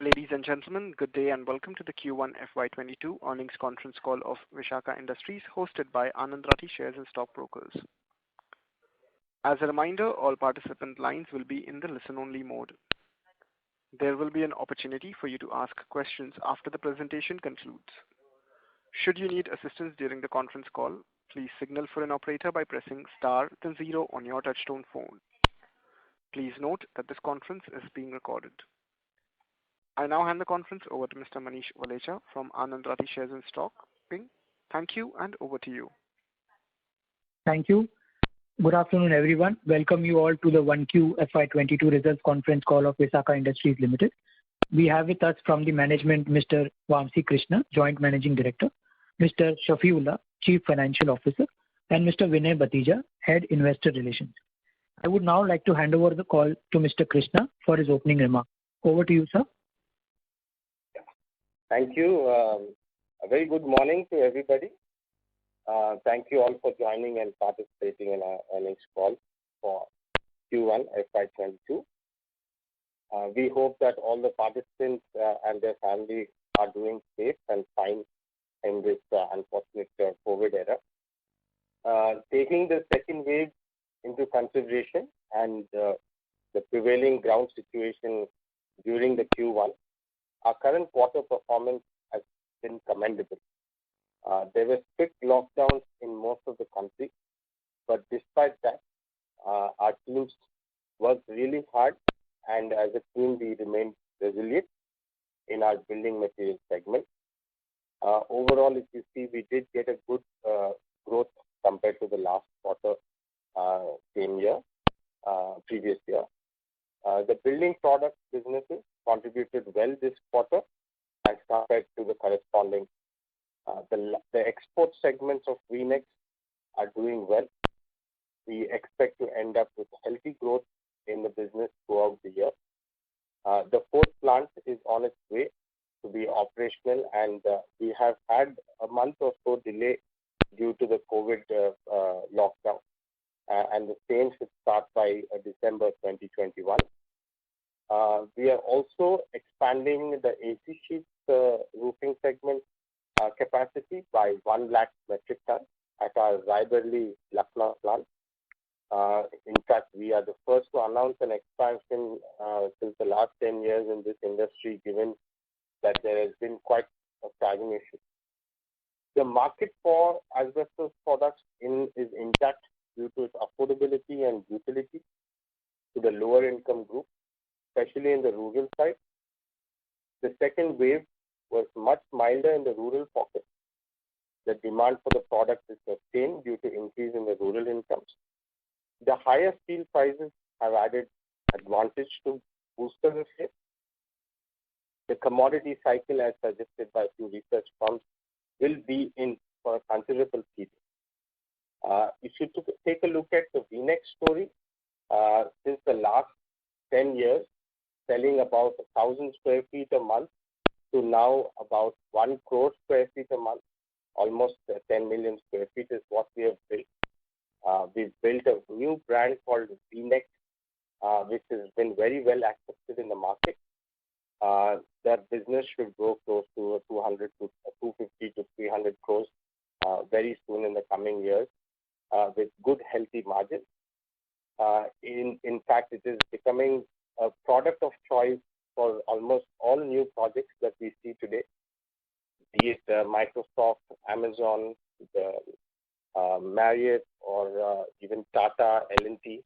Ladies and gentlemen, good day and welcome to the Q1 FY22 earnings conference call of Vishaka Industries hosted by Anand Rathi Shares and Stock Brokers. As a reminder, all participant lines will be in the listen-only mode. There will be an opportunity for you to ask questions after the presentation concludes. Should you need assistance during the conference call, please signal for an operator by pressing star then 0 on your touchtone phone. Please note that this conference is being recorded. I now hand the conference over to Mr. Manish Valecha from Anand Rathi Shares and Stock. Thank you and over to you. Thank you. Good afternoon, everyone. Welcome you all to the 1Q FY22 results conference call of Vishaka Industries Limited. We have with us from the management Mr. Vamsi Krishna, Joint Managing Director, Mr. Shafiullah, Chief Financial Officer, and Mr. Vinay Batija, Head Investor Relations. I would now like to hand over the call to Mr. Krishna for his opening remarks. Over to you, sir. Thank you. A very good morning to everybody. Thank you all for joining and participating in our earnings call for Q1 FY22. We hope that all the participants and their families are doing safe and fine in this unfortunate COVID era. Taking the second wave into consideration and the prevailing ground situation during the Q1, our current quarter performance has been commendable. There were strict lockdowns in most of the country, but despite that, our teams worked really hard, and as a team, we remained resilient in our building material segment. Overall, if you see, we did get a good growth compared to the last quarter, previous year. The building product businesses contributed well this quarter as compared to the corresponding. The export segments of VNext are doing well. We expect to end up with healthy growth in the business throughout the year. The fourth plant is on its way to be operational, and we have had a month or so delay due to the COVID lockdown, and the same should start by December 2021. We are also expanding the AC sheet roofing segment capacity by 1 lakh metric ton at our Raebareli, Lucknow plant. In fact, we are the first to announce an expansion since the last 10 years in this industry, given that there has been quite a stagnation. The market for asbestos products is intact due to its affordability and utility to the lower income group, especially in the rural side. The second wave was much milder in the rural pocket. The demand for the product is sustained due to increase in the rural incomes. The higher steel prices have added advantage to booster the sale. The commodity cycle, as suggested by a few research firms, will be in for a considerable period. If you take a look at the VNext story, since the last 10 years, selling about 1,000 square feet a month to now about 1 crore square feet a month, almost 10 million square feet is what we have built. We've built a new brand called VNext, which has been very well accepted in the market. That business should grow close to 200 to 250 to 300 crores very soon in the coming years with good healthy margins. In fact, it is becoming a product of choice for almost all new projects that we see today, be it Microsoft, Amazon, Marriott, or even Tata, L&T,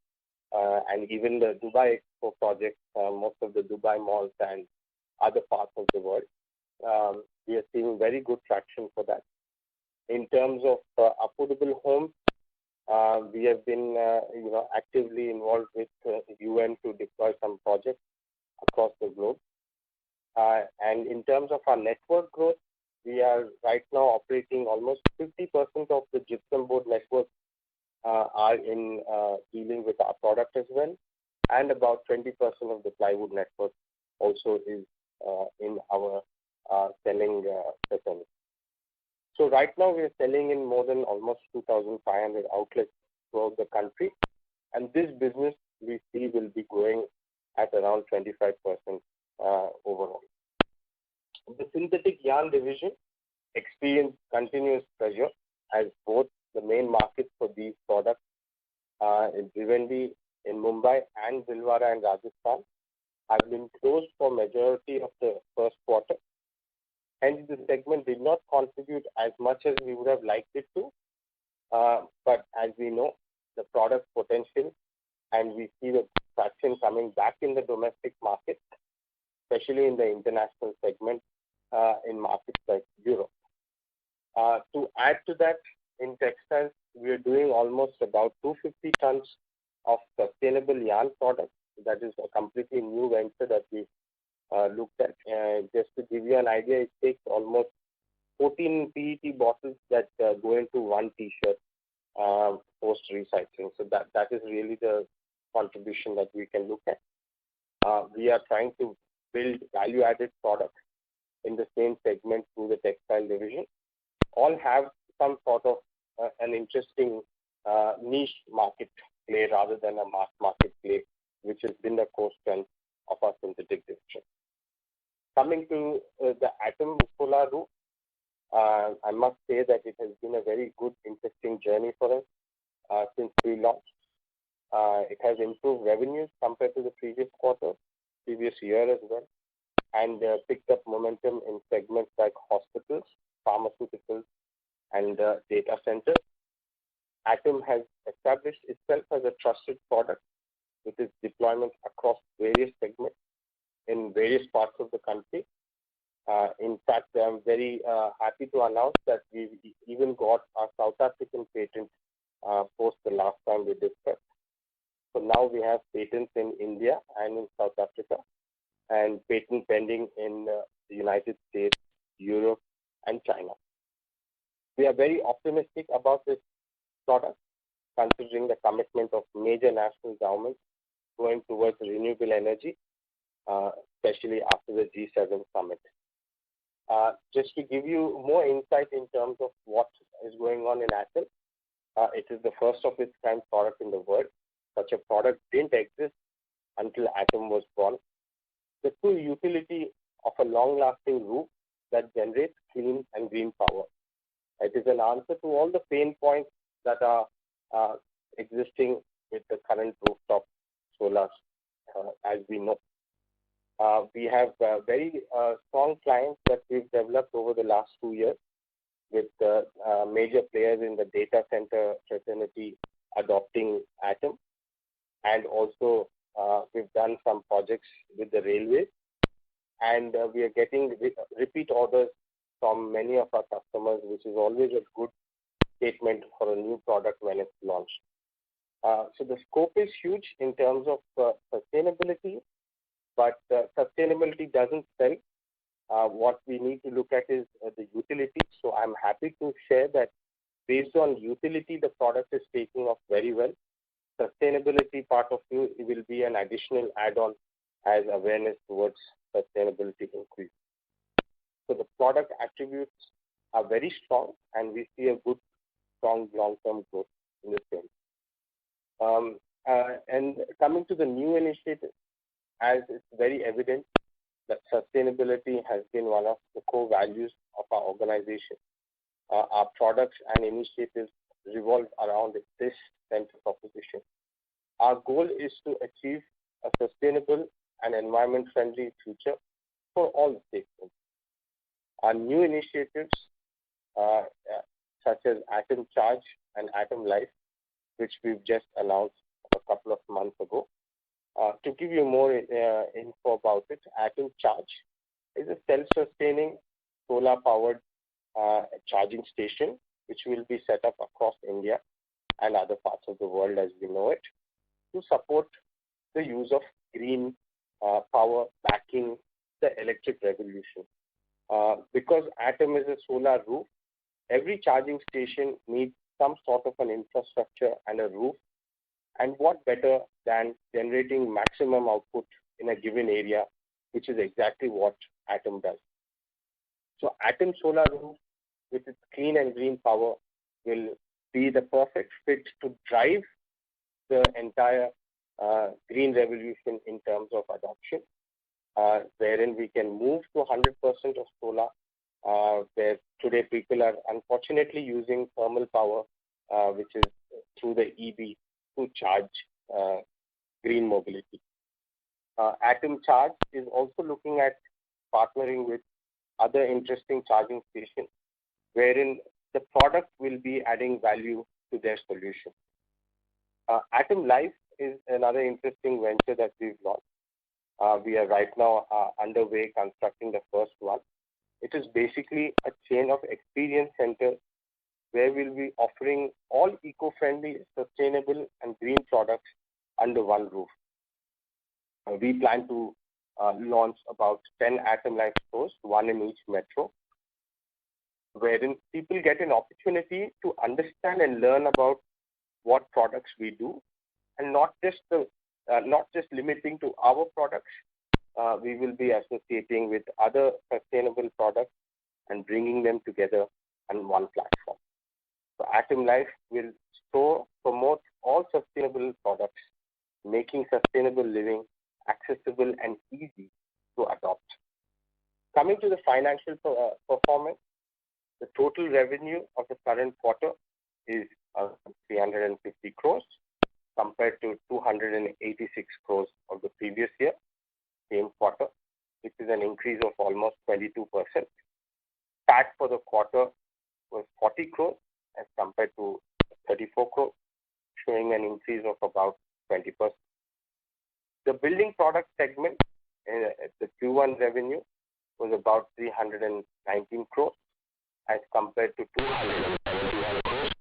and even the Dubai Expo project, most of the Dubai malls and other parts of the world. We are seeing very good traction for that. In terms of affordable homes, we have been actively involved with UN to deploy some projects across the globe. And in terms of our network growth, we are right now operating almost 50% of the gypsum board network are in dealing with our product as well, and about 20% of the plywood network also is in our selling facility. So right now we are selling in more than almost 2,500 outlets throughout the country, and this business we see will be growing at around 25% overall. synthetic yarn division experienced continuous pressure as both the main markets for these products in Bhiwandi, in Mumbai, and Bhilwara in Rajasthan have been closed for majority of the first quarter. Hence, the segment did not contribute as much as we would have liked it to. But as we know, the product potential and we see the traction coming back in the domestic market, especially in the international segment in markets like Europe. To add to that, in textiles, we are doing almost about 250 tons of sustainable yarn products. That is a completely new venture that we looked at. Just to give you an idea, it takes almost 14 PET bottles that go into one T-shirt post recycling. So that is really the contribution that we can look at. We are trying to build value-added products in the same segment through the textile division. All have some sort of an interesting niche market play rather than a mass market play, which has been the core strength of our synthetic division. Coming to the Atom Solar Roof, I must say that it has been a very good, interesting journey for us since we launched. It has improved revenues compared to the previous quarter, previous year as well, and picked up momentum in segments like hospitals, pharmaceuticals, and data centers. Atom has established itself as a trusted product with its deployment across various segments in various parts of the country. In fact, I'm very happy to announce that we even got our South African patent post the last time we discussed. So now we have patents in India and in South Africa, and patent pending in the United States, Europe, and China. We are very optimistic about this product, considering the commitment of major national governments going towards renewable energy, especially after the G7 summit. Just to give you more insight in terms of what is going on in Atom, it is the first of its kind product in the world. Such a product didn't exist until Atom was born. The true utility of a long-lasting roof that generates clean and green power. It is an answer to all the pain points that are existing with the current rooftop solars, as we know. We have very strong clients that we've developed over the last 2 years with major players in the data center fraternity adopting Atom. And also, we've done some projects with the railways. And we are getting repeat orders from many of our customers, which is always a good statement for a new product when it's launched. So the scope is huge in terms of sustainability, but sustainability doesn't sell. What we need to look at is the utility. So I'm happy to share that based on utility, the product is taking off very well. Sustainability part of it will be an additional add-on as awareness towards sustainability increase. So the product attributes are very strong, and we see a good, strong long-term growth in the same. And coming to the new initiative, as it's very evident that sustainability has been one of the core values of our organization. Our products and initiatives revolve around this central proposition. Our goal is to achieve a sustainable and environment-friendly future for all stakeholders. Our new initiatives, such as Atom Charge and Atom Life, which we've just announced a couple of months ago. To give you more info about it, Atom Charge is a self-sustaining solar-powered charging station, which will be set up across India and other parts of the world as we know it, to support the use of green power backing the electric revolution. Because Atom is a solar roof, every charging station needs some sort of an infrastructure and a roof. And what better than generating maximum output in a given area, which is exactly what Atom does. So Atom Solar Roof, with its clean and green power, will be the perfect fit to drive the entire green revolution in terms of adoption. wherein we can move to 100% of solar, where today people are unfortunately using thermal power, which is through the EV to charge green mobility. Atom Charge is also looking at partnering with other interesting charging stations, wherein the product will be adding value to their solution. Atom Life is another interesting venture that we've launched. We are right now underway constructing the first one. It is basically a chain of experience centers where we'll be offering all eco-friendly, sustainable and green products under one roof. We plan to launch about 10 Atom Life stores, one in each metro, wherein people get an opportunity to understand and learn about what products we do, and not just limiting to our products. We will be associating with other sustainable products and bringing them together on one platform. So Atom Life will promote all sustainable products, making sustainable living accessible and easy to adopt. Coming to the financial performance, the total revenue of the current quarter is 350 crores compared to 286 crores of the previous year, same quarter, which is an increase of almost 22%. PAT for the quarter was 40 crores as compared to 34 crores, showing an increase of about 20%. The building product segment, the Q1 revenue was about 319 crores as compared to 271 crores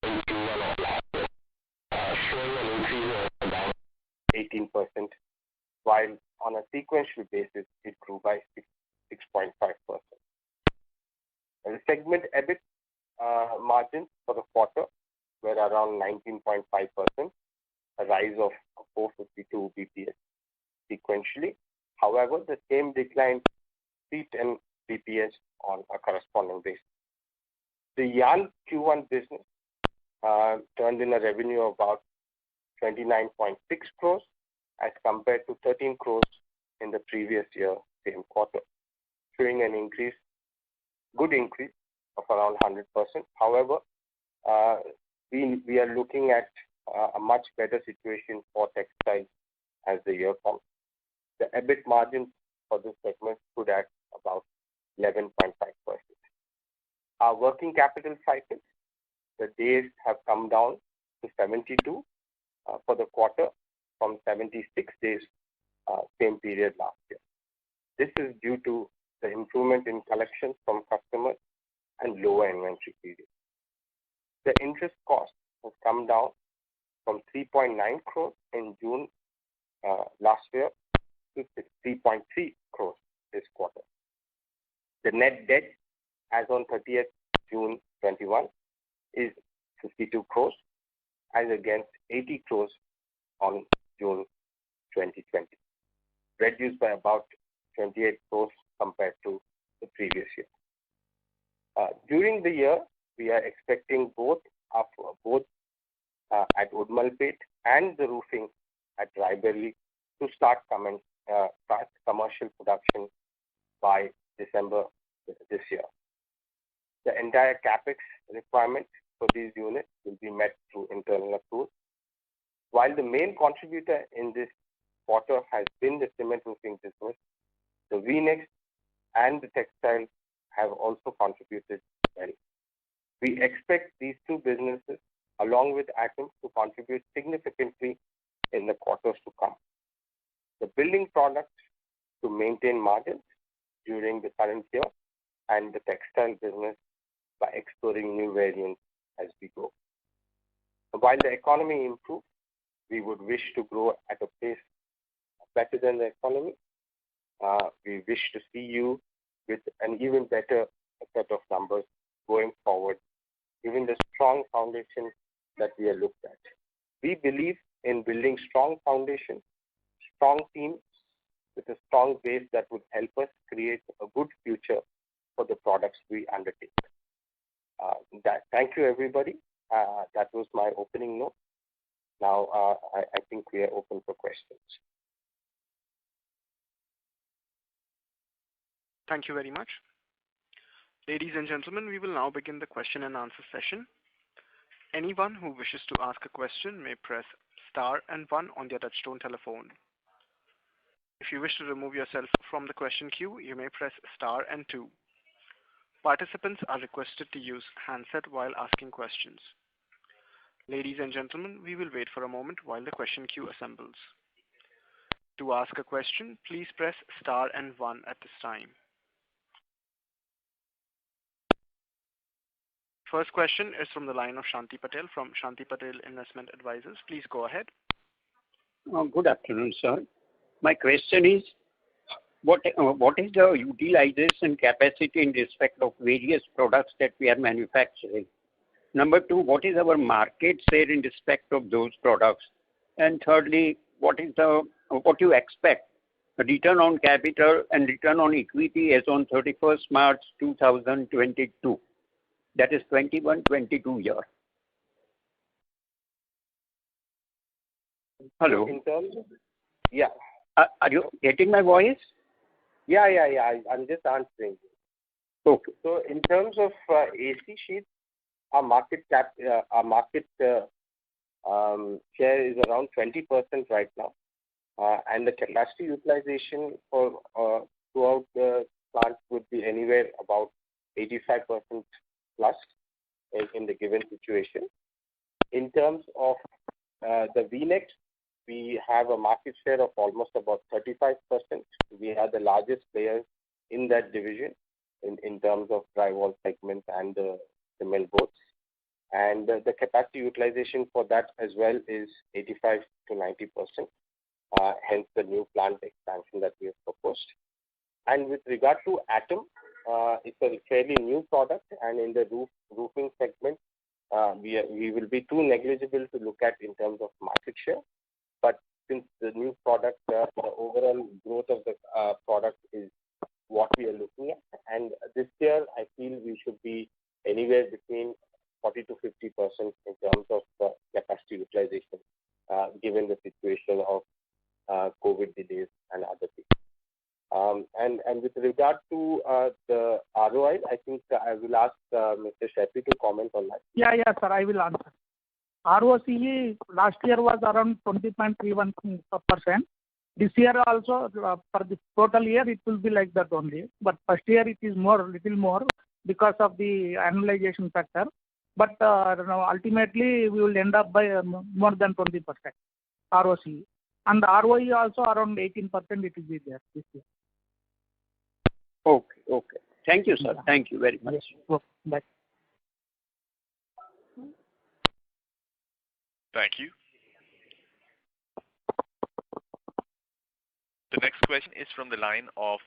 in Q1 of last year, showing an increase of about 18%, while on a sequential basis, it grew by 6.5%. The segment EBIT margins for the quarter were around 19.5%, a rise of 452 BPS sequentially. However, the same declined 310 BPS on a corresponding basis. The yarn Q1 business turned in a revenue of about 29.6 crores as compared to 13 crores in the previous year, same quarter, showing an good increase of around 100%. However, we are looking at a much better situation for textiles as the year comes. The EBIT margins for this segment stood at about 11.5%. Our working capital cycles, the days have come down to 72 for the quarter from 76 days same period last year. This is due to the improvement in collections from customers and lower inventory period. The interest cost has come down from 3.9 crores in June last year to 3.3 crores this quarter. The net debt as on 30th June 21 is 52 crores as against 80 crores on June 2020, reduced by about 28 crores compared to the previous year. During the year, we are expecting both at Udmalpet and the roofing at Raebareli to start commercial production by December this year. The entire capex requirement for these units will be met through internal accruals. While the main contributor in this quarter has been the cement roofing business, the VNext and the textile have also contributed well. We expect these two businesses, along with Atom, to contribute significantly in the quarters to come. The building products to maintain margins during the current year, and the textile business by exploring new variants as we go. While the economy improves, we would wish to grow at a pace better than the economy. We wish to see you with an even better set of numbers going forward, given the strong foundation that we are looked at. We believe in building strong foundations, strong teams with a strong base that would help us create a good future for the products we undertake. Thank you, everybody. That was my opening note. Now, I think we are open for questions. Thank you very much. Ladies and gentlemen, we will now begin the question and answer session. Anyone who wishes to ask a question may press star and one on their touchtone telephone. If you wish to remove yourself from the question queue, you may press star and two. Participants are requested to use handset while asking questions. Ladies and gentlemen, we will wait for a moment while the question queue assembles. To ask a question, please press star and one at this time. First question is from the line of Shanti Patel from Shanti Patel Investment Advisors. Please go ahead. Good afternoon, sir. My question is, what is the utilization capacity in respect of various products that we are manufacturing? Number two, what is our market share in respect of those products? And thirdly, what you expect the return on capital and return on equity as on 31st March 2022? That is 21-22 year. Hello. In terms of, yeah. Are you getting my voice? Yeah. I'm just answering. Okay. So in terms of AC sheets, our market share is around 20% right now, and the capacity utilization for throughout the plant would be anywhere about 85% plus in the given situation. In terms of the V-Nex, we have a market share of almost about 35%. We are the largest players in that division in terms of drywall segment and the cement boards. And the capacity utilization for that as well is 85 to 90%, hence the new plant expansion that we have proposed. And with regard to Atom, it's a fairly new product, and in the roofing segment, we will be too negligible to look at in terms of market share. But since the new product, the overall growth of the product is what we are looking at, and this year I feel we should be anywhere between 40 to 50% in terms of capacity utilization, given the situation of COVID delays and other things. And with regard to the ROI, I think I will ask Mr. Shafi to comment on that. Yeah, sir, I will answer. ROCE last year was around 20.31%. This year also, for the total year, it will be like that only. But first year it is little more because of the annualization factor. But ultimately we will end up by more than 20% ROCE. And the ROE also around 18% it will be there this year. Okay. Thank you, sir. Thank you very much. Yes. Bye. Thank you. The next question is from the line of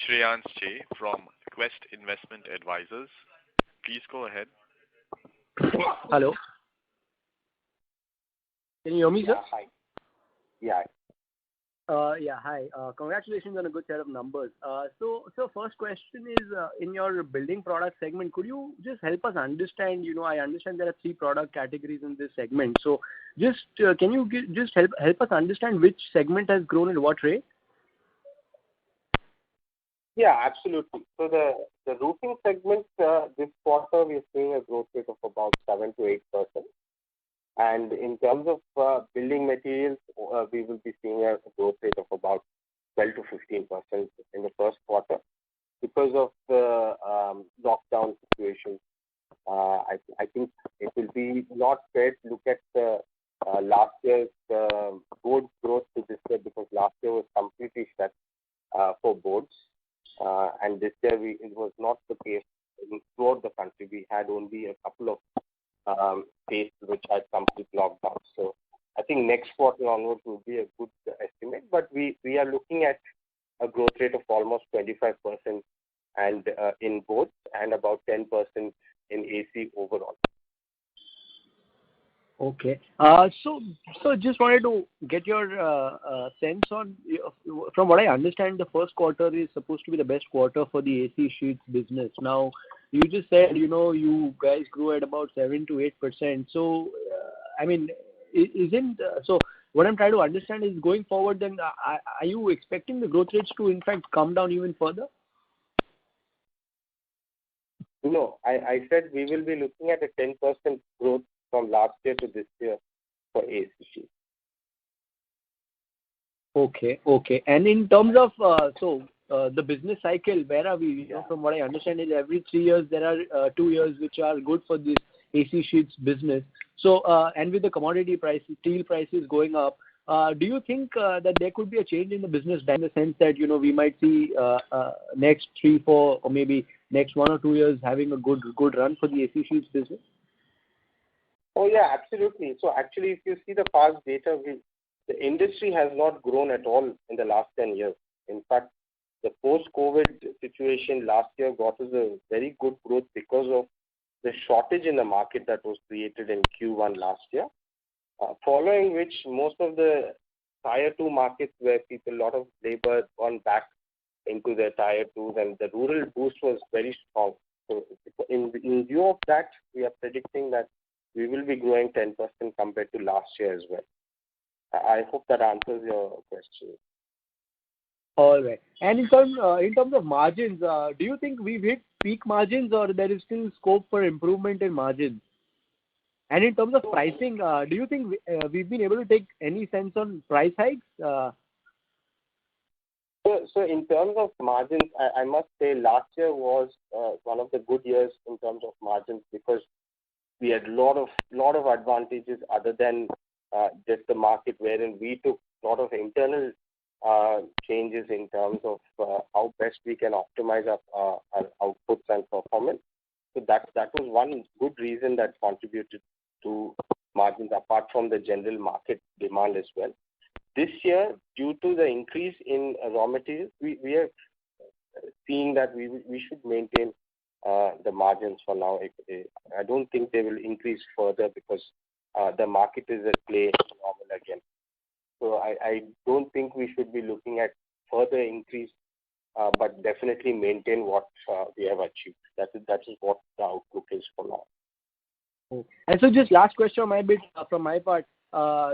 Shreyans J from Quest Investment Advisors. Please go ahead. Hello. Can you hear me, sir? Hi. Yeah. Hi. Congratulations on a good set of numbers. So first question is, in your building product segment, could you just help us understand, I understand there are 3 product categories in this segment. So just, can you just help us understand which segment has grown at what rate? Yeah, absolutely. So the roofing segment, this quarter we are seeing a growth rate of about 7 to 8%. And in terms of building materials, we will be seeing a growth rate of about 12 to 15% in the first quarter because of the lockdown situation. I think it will be not fair to look at the last year's board growth to this year because last year was completely shut for boards. And this year it was not the case throughout the country. We had only a couple of states which had complete lockdown. So I think next quarter onwards will be a good estimate. But we are looking at a growth rate of almost 25% and in boards and about 10% in AC overall. Okay. So just wanted to get your sense on, from what I understand, the first quarter is supposed to be the best quarter for the AC sheets business. Now, you just said, you guys grew at about 7 to 8%. So, what I'm trying to understand is going forward, then are you expecting the growth rates to in fact come down even further? No, I said we will be looking at a 10% growth from last year to this year for AC sheets. Okay. And in terms of the business cycle, where are we? You know, from what I understand is every 3 years there are 2 years which are good for this AC sheets business. So and with the commodity prices, steel prices going up, do you think that there could be a change in the business in the sense that, you know, we might see next 3, 4 or maybe next 1 or 2 years having a good run for the AC sheets business? Oh yeah, absolutely. So actually, if you see the past data, the industry has not grown at all in the last 10 years. In fact, the post-COVID situation last year got us a very good growth because of the shortage in the market that was created in Q1 last year. Following which, most of the Tier 2 markets where a lot of labor gone back into their Tier 2s, and the rural boost was very strong. So in view of that, we are predicting that we will be growing 10% compared to last year as well. I hope that answers your question. All right. And in terms of margins, do you think we've hit peak margins or there is still scope for improvement in margins? And in terms of pricing, do you think we've been able to take any sense on price hikes? So in terms of margins, I must say last year was one of the good years in terms of margins because we had a lot of advantages other than just the market, wherein we took a lot of internal changes in terms of how best we can optimize our outputs and performance. So that was one good reason that contributed to margins apart from the general market demand as well. This year, due to the increase in raw materials, we are seeing that we should maintain the margins for now. I don't think they will increase further because the market is at play normal again. So I don't think we should be looking at further increase, but definitely maintain what we have achieved. That is what the outlook is for now. And so just last question from my part.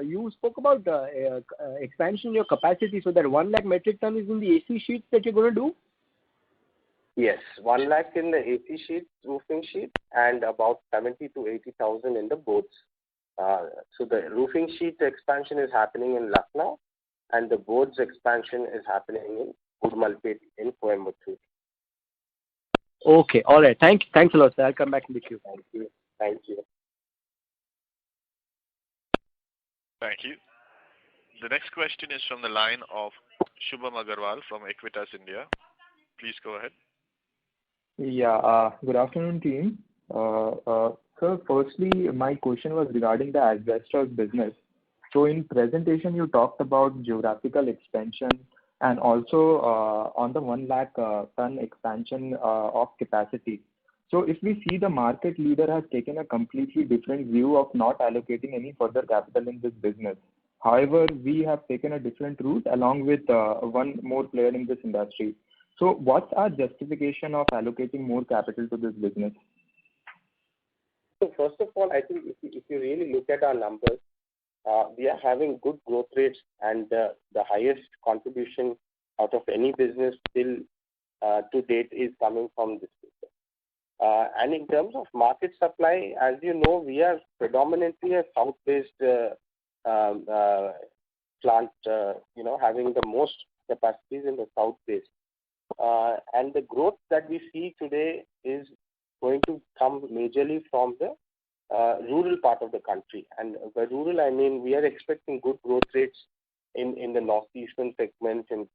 You spoke about expansion in your capacity, so that 1 lakh metric ton is in the AC sheets that you're going to do? Yes, 1 lakh in the AC sheet, roofing sheet, and about 70 to 80,000 in the boards. So the roofing sheet expansion is happening in Lucknow, and the boards expansion is happening in Udmalpet in Coimbatore. Okay, all right. Thanks a lot, sir. I'll come back in the queue. Thank you. Thank you. The next question is from the line of Shubham Agarwal from Equitas India. Please go ahead. Yeah, good afternoon, team. Sir, firstly, my question was regarding the asbestos business. So in presentation, you talked about geographical expansion and also on the 1 lakh ton expansion of capacity. So if we see the market leader has taken a completely different view of not allocating any further capital in this business. However, we have taken a different route along with one more player in this industry. So what's our justification of allocating more capital to this business? So first of all, I think if you really look at our numbers, we are having good growth rates, and the highest contribution out of any business still to date is coming from this business. And in terms of market supply, as you know, we are predominantly a south-based plant, having the most capacities in the south-based. And the growth that we see today is going to come majorly from the rural part of the country. And by rural, I mean we are expecting good growth rates in the northeastern segment and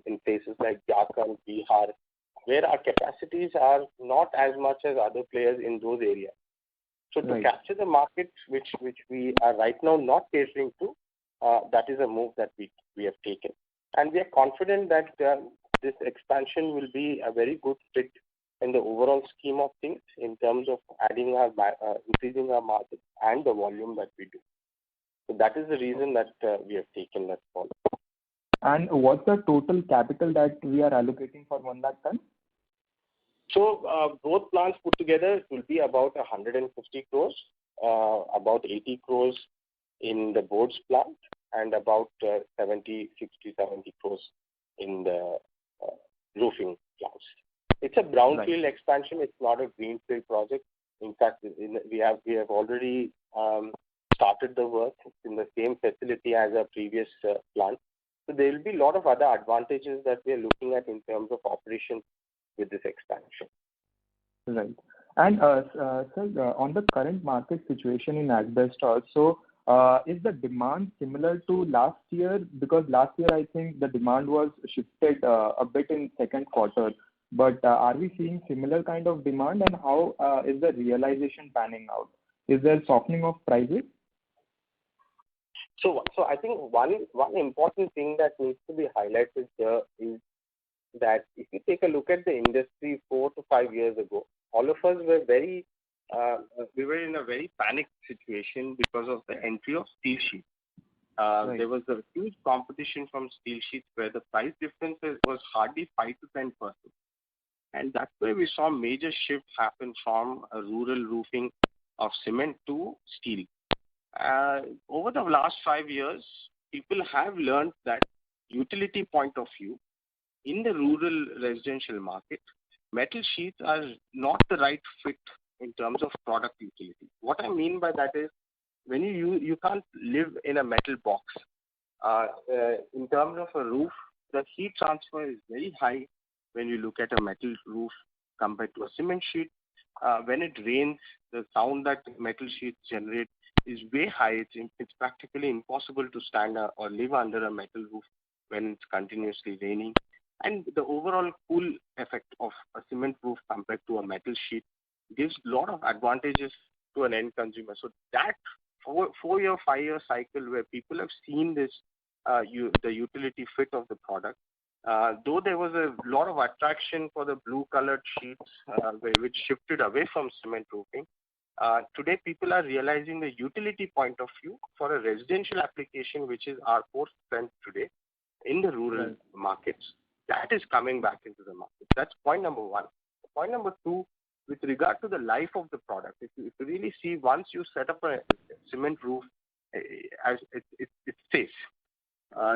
in places like Jharkhand, Bihar, where our capacities are not as much as other players in those areas. So to capture the market, which we are right now not catering to, that is a move that we have taken. And we are confident that this expansion will be a very good fit in the overall scheme of things in terms of increasing our market and the volume that we do. So that is the reason that we have taken that call. And what's the total capital that we are allocating for 1 lakh ton? So both plants put together will be about 150 crores, about 80 crores in the boards plant and about 60, 70 crores in the roofing plants. It's a brownfield expansion. It's not a greenfield project. In fact, we have already started the work in the same facility as our previous plant. So there will be a lot of other advantages that we are looking at in terms of operation with this expansion. Right. And sir, on the current market situation in asbestos, so is the demand similar to last year? Because last year I think the demand was shifted a bit in second quarter. But are we seeing similar kind of demand, and how is the realization panning out? Is there softening of prices? So I think one important thing that needs to be highlighted here is that if you take a look at the industry 4 to 5 years ago, all of us were we were in a very panicked situation because of the entry of steel sheets. There was a huge competition from steel sheets where the price difference was hardly 5 to 10%. And that's where we saw major shift happen from a rural roofing of cement to steel. Over the last 5 years, people have learned that utility point of view in the rural residential market, metal sheets are not the right fit in terms of product utility. What I mean by that is when you can't live in a metal box. In terms of a roof, the heat transfer is very high when you look at a metal roof compared to a cement sheet. When it rains, the sound that metal sheets generate is way high. It's practically impossible to stand or live under a metal roof when it's continuously raining. And the overall cool effect of a cement roof compared to a metal sheet gives a lot of advantages to an end consumer. So that 4-year, 5-year cycle where people have seen this, the utility fit of the product, though there was a lot of attraction for the blue colored sheets which shifted away from cement roofing, today people are realizing the utility point of view for a residential application, which is our core strength today in the rural markets. That is coming back into the market. That's point number one. Point number two, with regard to the life of the product, if you really see, once you set up a cement roof, it's safe.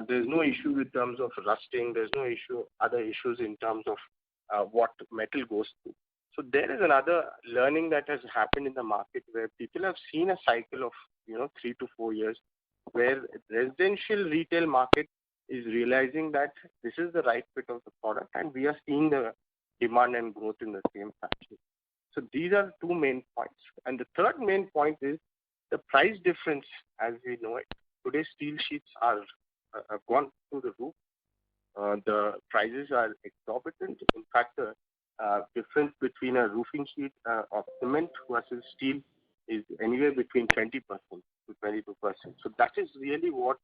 There's no issue in terms of rusting. There's no other issues in terms of what metal goes through. So there is another learning that has happened in the market where people have seen a cycle of 3 to 4 years where residential retail market is realizing that this is the right fit of the product, and we are seeing the demand and growth in the same fashion. So these are two main points. And the third main point is the price difference as we know it. Today steel sheets have gone through the roof. The prices are exorbitant. In fact, the difference between a roofing sheet of cement versus steel is anywhere between 20% to 22%. So that is really what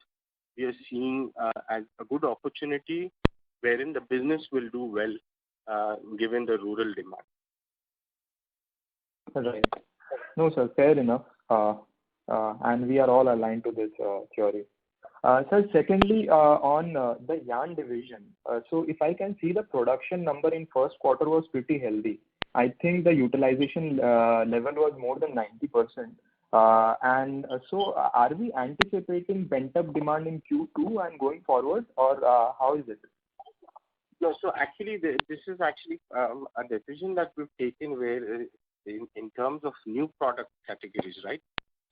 we are seeing as a good opportunity wherein the business will do well given the rural demand. Right. No, sir, fair enough. And we are all aligned to this theory. Sir, secondly, on the yarn division, so if I can see the production number in first quarter was pretty healthy. I think the utilization level was more than 90%. And so are we anticipating pent-up demand in Q2 and going forward, or how is it? No, so actually, this is actually a decision that we've taken where in terms of new product categories, right?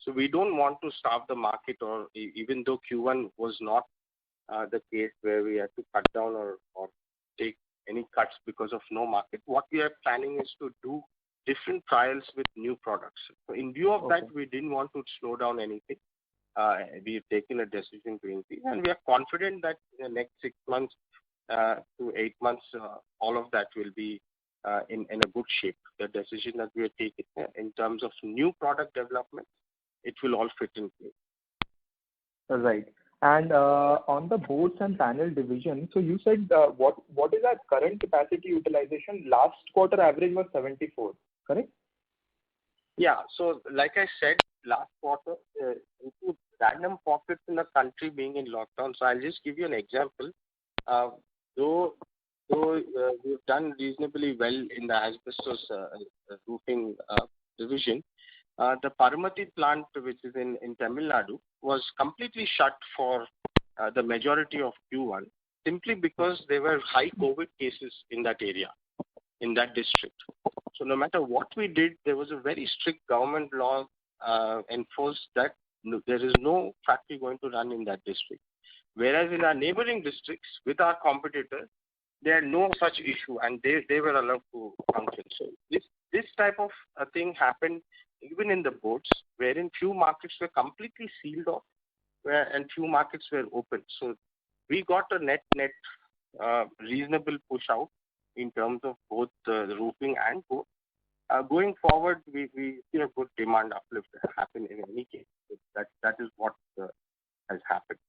So we don't want to starve the market, or even though Q1 was not the case where we had to cut down or take any cuts because of no market. What we are planning is to do different trials with new products. So in view of that, we didn't want to slow down anything. We've taken a decision to increase, and we are confident that in the next 6 months to 8 months, all of that will be in a good shape. The decision that we are taking in terms of new product development, it will all fit in place. Right. And on the boards and panel division, so you said what is our current capacity utilization? Last quarter average was 74, correct? Yeah. So like I said, last quarter, into random pockets in the country being in lockdown. So I'll just give you an example. Though we've done reasonably well in the asbestos roofing division, The Paramati plant, which is in Tamil Nadu, was completely shut for the majority of Q1 simply because there were high COVID cases in that area, in that district. So no matter what we did, there was a very strict government law enforced that there is no factory going to run in that district. Whereas in our neighboring districts, with our competitors, there had no such issue and they were allowed to function. So this type of thing happened even in the boards, wherein few markets were completely sealed off and few markets were open. So we got a net reasonable push out in terms of both the roofing and board. Going forward, we see a good demand uplift happen in any case. That is what has happened.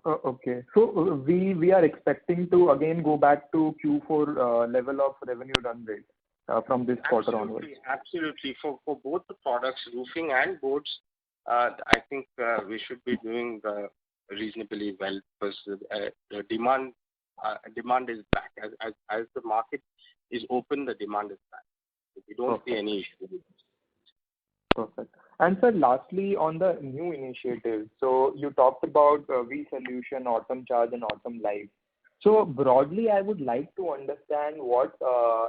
Okay. So we are expecting to again go back to Q4 level of revenue run rate from this quarter onwards. Absolutely. For both the products, roofing and boards, I think we should be doing reasonably well because the demand is back. As the market is open, the demand is back. We don't see any issue. Perfect. And sir, lastly, on the new initiatives, so you talked about V Solution, Autumn Charge, and Autumn Life. So broadly, I would like to understand what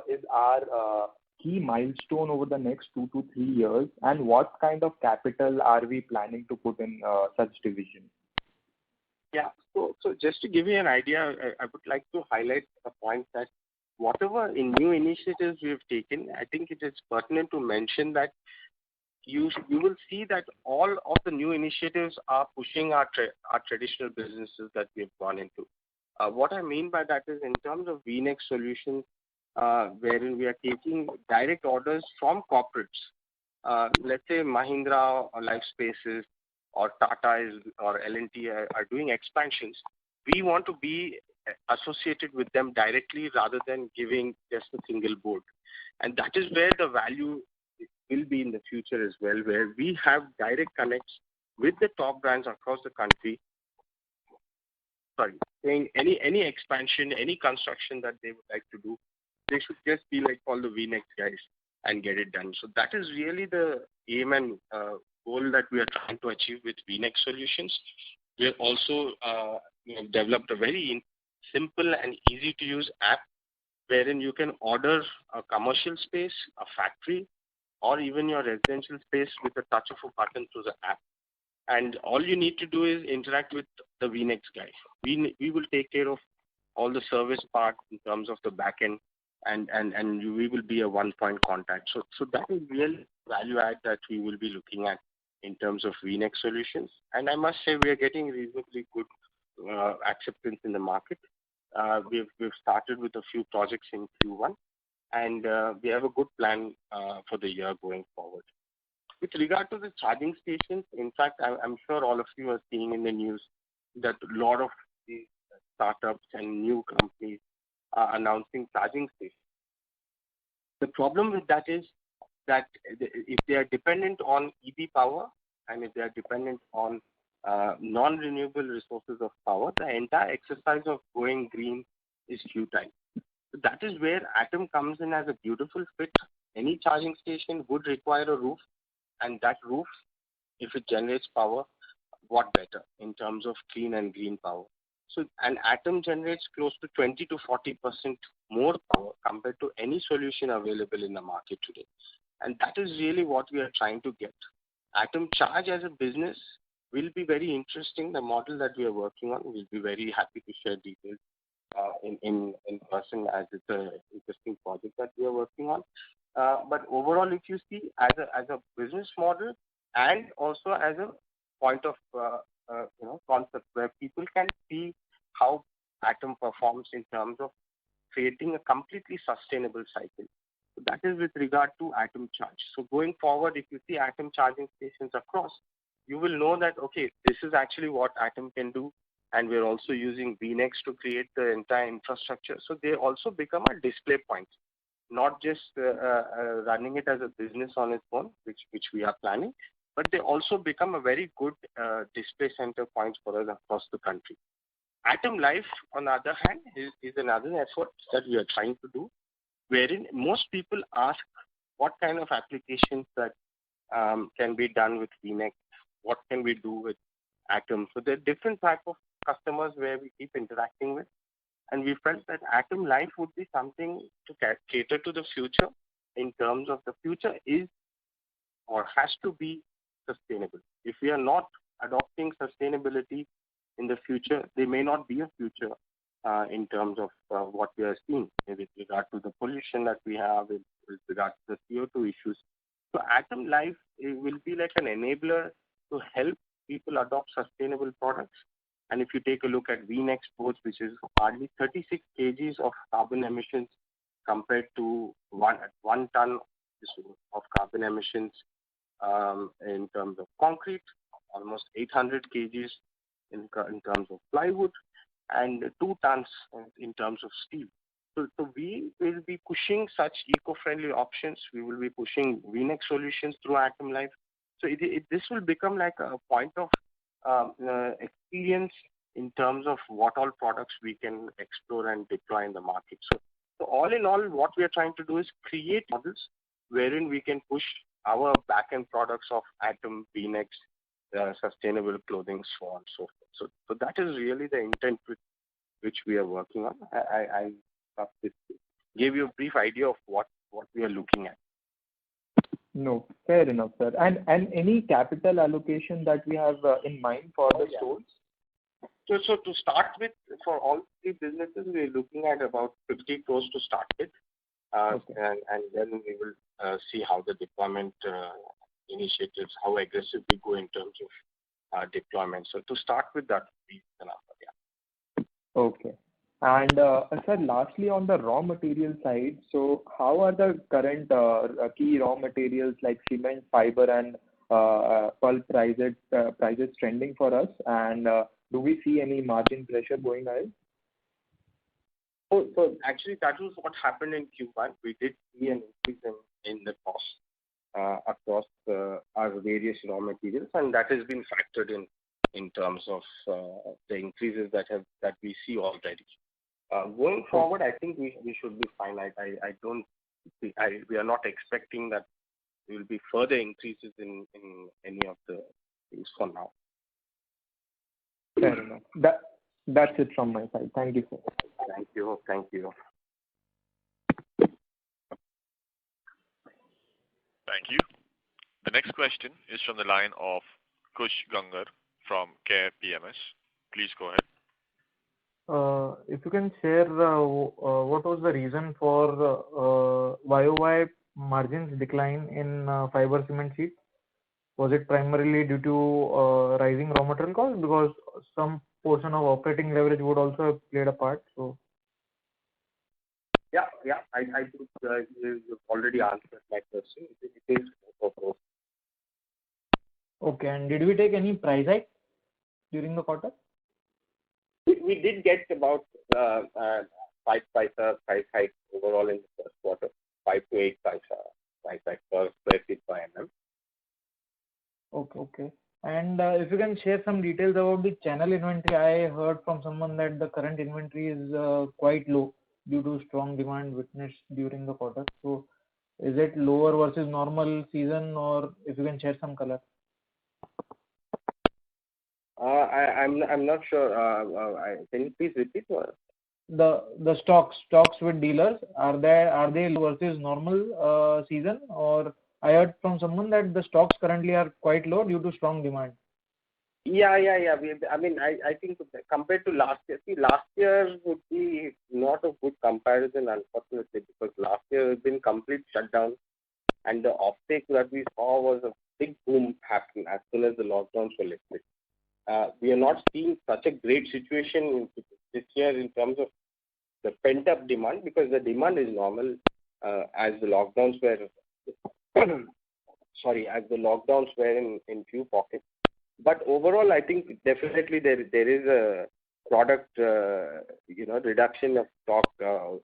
is our key milestone over the next 2 to 3 years, and what kind of capital are we planning to put in such division? Yeah. So just to give you an idea, I would like to highlight a point that whatever in new initiatives we have taken, I think it is pertinent to mention that you will see that all of the new initiatives are pushing our traditional businesses that we have gone into. What I mean by that is in terms of VNext solutions, wherein we are taking direct orders from corporates. Let's say Mahindra or Life Spaces or Tata or L&T are doing expansions. We want to be associated with them directly rather than giving just a single board. And that is where the value will be in the future as well, where we have direct connects with the top brands across the country. Saying any expansion, any construction that they would like to do, they should just be like all the VNext guys and get it done. So that is really the aim and goal that we are trying to achieve with VNext solutions. We have also developed a very simple and easy to use app wherein you can order a commercial space, a factory, or even your residential space with a touch of a button through the app. And all you need to do is interact with the VNext guy. We will take care of all the service part in terms of the back end, and we will be a one-point contact. So that is real value add that we will be looking at in terms of VNext solutions. And I must say we are getting reasonably good acceptance in the market. We've started with a few projects in Q1, and we have a good plan for the year going forward. With regard to the charging stations, in fact, I'm sure all of you are seeing in the news that a lot of these startups and new companies are announcing charging stations. The problem with that is that if they are dependent on EV power and if they are dependent on non-renewable resources of power, the entire exercise of going green is futile. So that is where Atom comes in as a beautiful fit. Any charging station would require a roof, and that roof, if it generates power, what better in terms of clean and green power. So an Atom generates close to 20 to 40% more power compared to any solution available in the market today. And that is really what we are trying to get. Atom Charge as a business will be very interesting. The model that we are working on, we'll be very happy to share details in person, as it's an interesting project that we are working on. But overall, if you see as a business model and also as a point of concept where people can see how Atom performs in terms of creating a completely sustainable cycle. So that is with regard to Atom Charge. So going forward, if you see Atom charging stations across, you will know that, okay, this is actually what Atom can do. And we're also using VNext to create the entire infrastructure. So they also become a display point, not just running it as a business on its own, which we are planning, but they also become a very good display center points for us across the country. Atom Life, on the other hand, is another effort that we are trying to do, wherein most people ask what kind of applications that can be done with VNext? What can we do with Atom? So there are different type of customers where we keep interacting with, and we felt that Atom Life would be something to cater to the future in terms of the future is or has to be sustainable. If we are not adopting sustainability in the future, there may not be a future in terms of what we are seeing with regard to the pollution that we have, with regard to the CO2 issues. So Atom Life will be like an enabler to help people adopt sustainable products. And if you take a look at VNext boards, which is hardly 36 kgs of carbon emissions compared to one ton of carbon emissions in terms of concrete, almost 800 kgs in terms of plywood, and 2 tons in terms of steel. So we will be pushing such eco-friendly options. We will be pushing VNext solutions through Atom Life. So this will become like a point of experience in terms of what all products we can explore and deploy in the market. So all in all, what we are trying to do is create models wherein we can push our back-end products of Atom, VNext, sustainable clothing, so on and so forth. So that is really the intent with which we are working on. I gave you a brief idea of what we are looking at. No, fair enough, sir. And any capital allocation that we have in mind for the stores? So to start with, for all three businesses, we are looking at about 50 crores to start with. Okay. And then we will see how the deployment initiatives, how aggressive we go in terms of deployment. So to start with, that would be the number, yeah. Okay. And sir, lastly, on the raw material side, so how are the current key raw materials like cement, fiber, and pulp prices trending for us? And do we see any margin pressure going ahead? So actually, that was what happened in Q1. We did see an increase in the cost across our various raw materials, and that has been factored in terms of the increases that we see already. Going forward, I think we should be fine. We are not expecting that there will be further increases in any of the things for now. Fair enough. That's it from my side. Thank you, sir. Thank you. Thank you. Thank you. The next question is from the line of Kush Gangar from Care PMS. Please go ahead. If you can share what was the reason for YOY margins decline in fiber cement sheet? Was it primarily due to rising raw material costs? Because some portion of operating leverage would also have played a part. So. Yeah. I think you've already answered my question. It is for both. Okay. And did we take any price hike during the quarter? We did get about 5 paisa price hike overall in the first quarter, 5 to 8 paisa price hike per square feet per annum. Okay. And if you can share some details about the channel inventory, I heard from someone that the current inventory is quite low due to strong demand witnessed during the quarter. So, is it lower versus normal season, or if you can share some color? I'm not sure. Can you please repeat? The stocks with dealers, are they versus normal season, or I heard from someone that the stocks currently are quite low due to strong demand. Yeah. I think compared to last year, last year would be not a good comparison, unfortunately, because last year has been complete shutdown, and the offtake that we saw was a big boom happen as soon as the lockdowns were lifted. We are not seeing such a great situation this year in terms of the pent-up demand, because the demand is normal as the lockdowns were in few pockets. But overall, I think definitely there is a product reduction of stock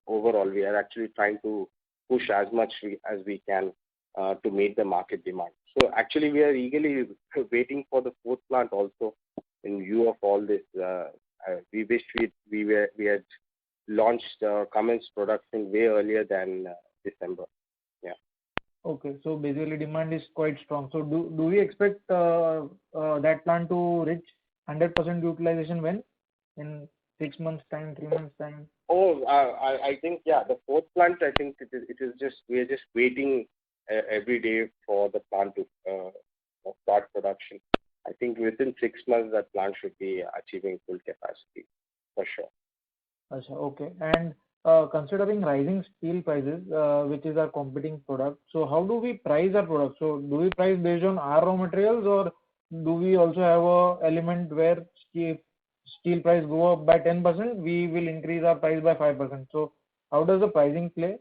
overall. We are actually trying to push as much as we can to meet the market demand. So actually, we are eagerly waiting for the fourth plant also. In view of all this, we wished we had launched commenced production way earlier than December. Yeah. Okay. So basically demand is quite strong. So do we expect that plant to reach 100% utilization when? In 6 months time, 3 months time? I think, yeah, the fourth plant, I think we are just waiting every day for the plant to start production. I think within 6 months that plant should be achieving full capacity for sure. Okay. And considering rising steel prices, which is our competing product, so how do we price our product? So do we price based on our raw materials, or do we also have a element where steel price go up by 10%, we will increase our price by 5%? So how does the pricing play?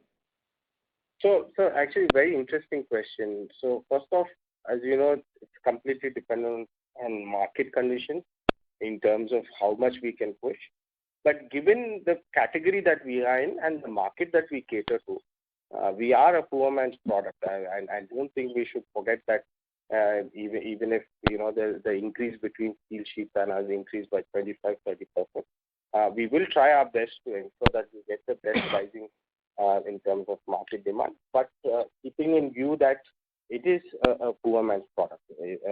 So actually, very interesting question. So first off, as you know, it's completely dependent on market conditions in terms of how much we can push. But given the category that we are in and the market that we cater to, we are a poor man's product. And I don't think we should forget that even if, the increase between steel sheets and us increased by 25-30%, we will try our best to ensure that we get the best pricing in terms of market demand. But keeping in view that it is a poor man's product,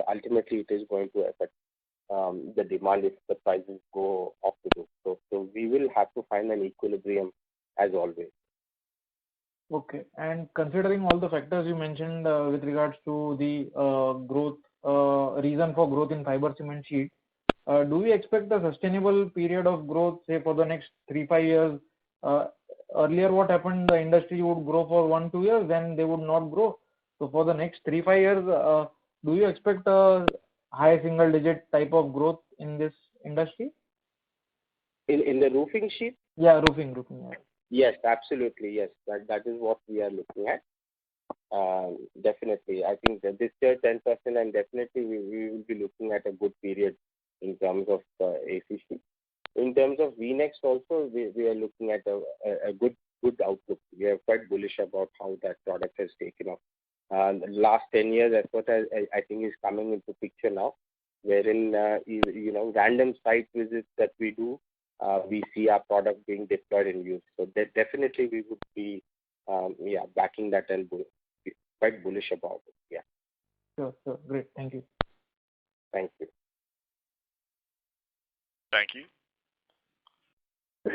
ultimately it is going to affect the demand if the prices go off the roof. So we will have to find an equilibrium as always. Okay. And considering all the factors you mentioned with regards to the growth, reason for growth in fiber cement sheet, do we expect a sustainable period of growth, say for the next 3-5 years? Earlier, what happened? The industry would grow for 1-2 years, then they would not grow. So for the next 3-5 years, do you expect a high single-digit type of growth in this industry? In the roofing sheet? Yeah, roofing. Yeah. Yes, absolutely. Yes, that is what we are looking at. Definitely, I think that this year 10%, and definitely we will be looking at a good period in terms of AC sheet. In terms of VNext also, we are looking at a good outlook. We are quite bullish about how that product has taken off. The last 10 years effort, I think, is coming into picture now, wherein random site visits that we do, we see our product being deployed and used. So that definitely we would be backing that and be quite bullish about it. Yeah. Sure. Great. Thank you. Thank you. Thank you. The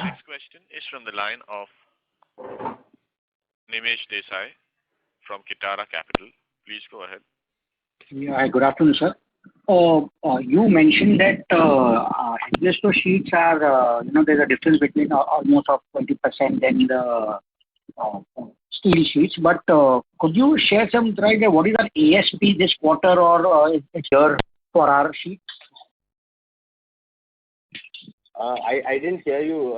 next question is from the line of Nimesh Desai from Kitara Capital. Please go ahead. Yeah, hi, good afternoon, sir. You mentioned that asbestos sheets are, there's a difference between almost of 20% and the steel sheets. But could you share some idea what is our ASP this quarter or it's year for our sheets? I didn't hear you.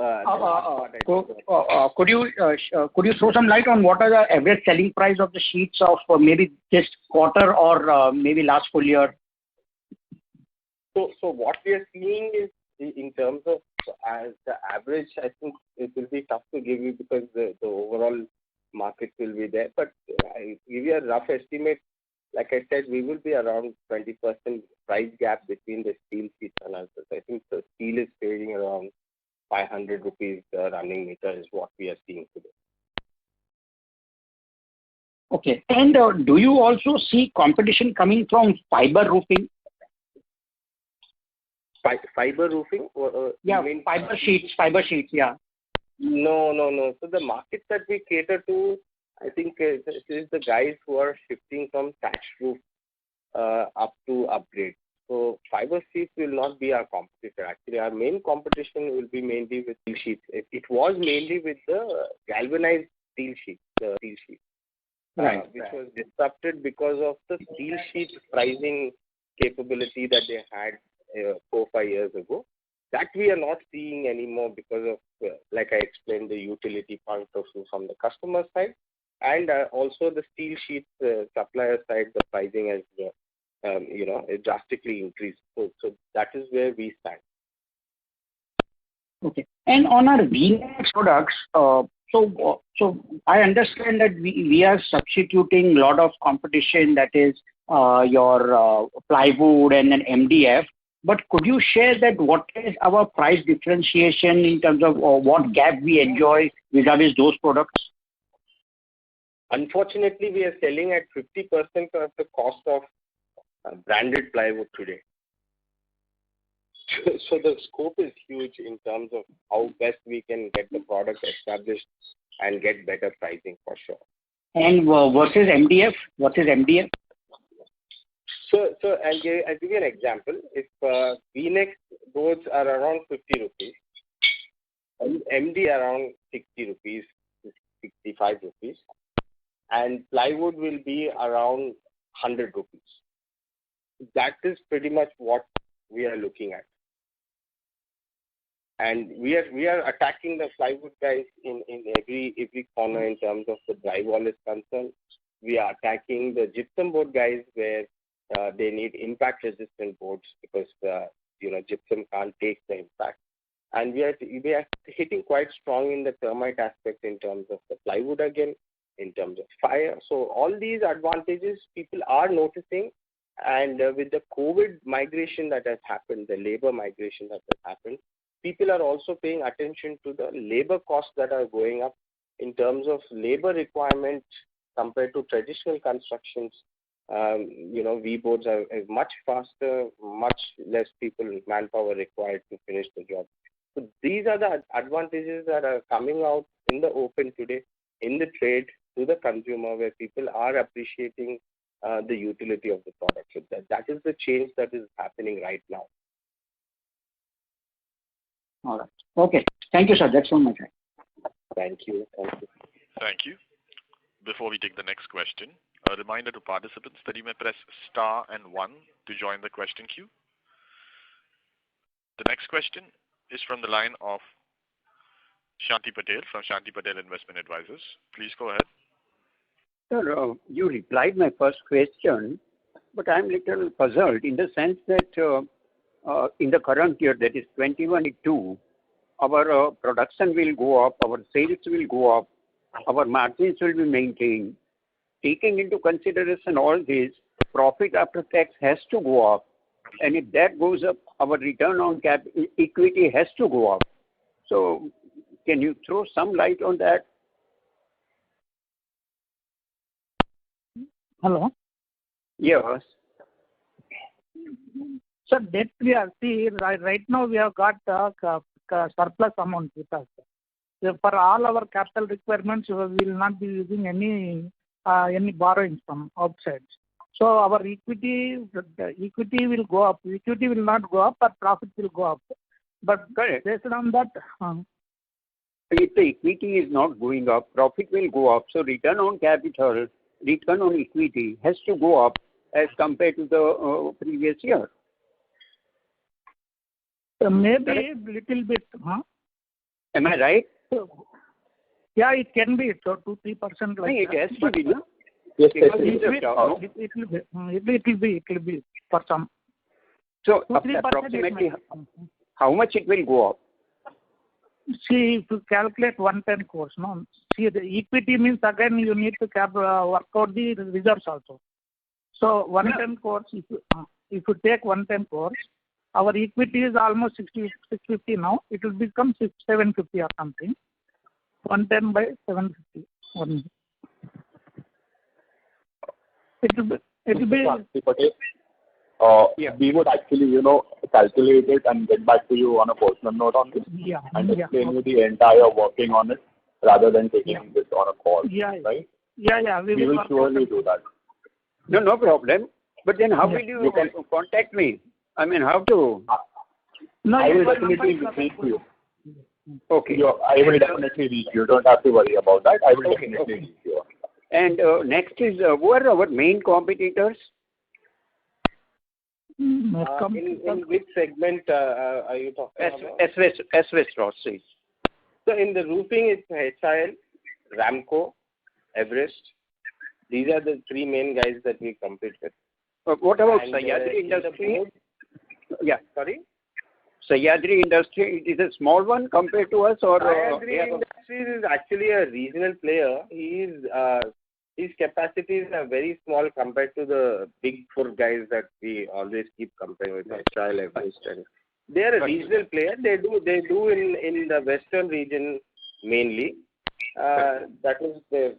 Could you throw some light on what are the average selling price of the sheets of maybe this quarter or maybe last full year? So what we are seeing is in terms of as the average, I think it will be tough to give you because the overall market will be there. But I give you a rough estimate. Like I said, we will be around 20% price gap between the steel sheets and us. I think the steel is trading around 500 rupees running meter is what we are seeing today. Okay. And do you also see competition coming from fiber roofing? Fiber roofing? Yeah, fiber sheets, yeah. No. So the market that we cater to, I think it is the guys who are shifting from thatch roof up to upgrade. So fiber sheets will not be our competitor. Actually, our main competition will be mainly with steel sheets. It was mainly with the galvanized steel sheets, which was disrupted because of the steel sheet pricing capability that they had 4-5 years ago. That we are not seeing anymore because of, like I explained, the utility point of view from the customer side. And also the steel sheet supplier side, the pricing has drastically increased. So that is where we stand. Okay. And on our VNext products, so I understand that we are substituting a lot of competition, that is your plywood and then MDF. But could you share that what is our price differentiation in terms of what gap we enjoy vis-a-vis those products? Unfortunately, we are selling at 50% of the cost of branded plywood today. So the scope is huge in terms of how best we can get the product established and get better pricing for sure. And versus MDF, what is MDF? So I'll give you an example. If V-neck boards are around 50 rupees, and MD around 60 rupees, 65 rupees, and plywood will be around 100 rupees. That is pretty much what we are looking at. And we are attacking the plywood guys in every corner in terms of the drywall is concerned. We are attacking the gypsum board guys where they need impact resistant boards because gypsum can't take the impact. And we are hitting quite strong in the termite aspect in terms of the plywood again, in terms of fire. So all these advantages people are noticing. And with the COVID migration that has happened, the labor migration that has happened, people are also paying attention to the labor costs that are going up in terms of labor requirements compared to traditional constructions. V-boards are much faster, much less manpower required to finish the job. So these are the advantages that are coming out in the open today in the trade to the consumer, where people are appreciating the utility of the product. So that is the change that is happening right now. All right. Okay. Thank you, sir. That's all my time. Thank you. Thank you. Before we take the next question, a reminder to participants that you may press star and 1 to join the question queue. The next question is from the line of Shanti Patel from Shanti Patel Investment Advisors. Please go ahead. Sir, you replied my first question, but I'm a little puzzled in the sense that in the current year, that is 2022, our production will go up, our sales will go up, our margins will be maintained. Taking into consideration all this, profit after tax has to go up. And if that goes up, our return on equity has to go up. So can you throw some light on that? Hello? Yes. So debt we are right now we have got surplus amount with us. So for all our capital requirements, we will not be using any borrowings from outside. So our equity will go up. Equity will not go up, but profit will go up. But correct. Based on that. If the equity is not going up, profit will go up. So return on capital, return on equity has to go up as compared to the previous year. Maybe a little bit. Am I right? Yeah, it can be. So 2-3% like it has to be, no? Yes, it will be for some. So approximately how much it will go up? See, if you calculate 110 crores, no? See, the equity means again you need to work out the reserves also. So 110 crores, if you take 110 crores, our equity is almost 650 now. It will become 750 or something. 110 by 750. It will be. We would actually, calculate it and get back to you on a personal note on this and explain you the entire working on it rather than taking this on a call, right? Yeah. We will surely do that. No problem. But then how will you contact me? I mean, how to? No, I will definitely reach you. Okay. I will definitely reach you. Don't have to worry about that. I will definitely reach you. And next is, who are our main competitors? In which segment are you talking about? Asbestos. So in the roofing, it's HIL, Ramco, Everest. These are the 3 main guys that we compete with. What about Sahyadri Industry? Sorry? Sahyadri Industry, it is a small one compared to us, or? Sahyadri Industries is actually a regional player. His capacities are very small compared to the big 4 guys that we always keep comparing with, HIL, Everest. They are a regional player. They do in the western region mainly. That is their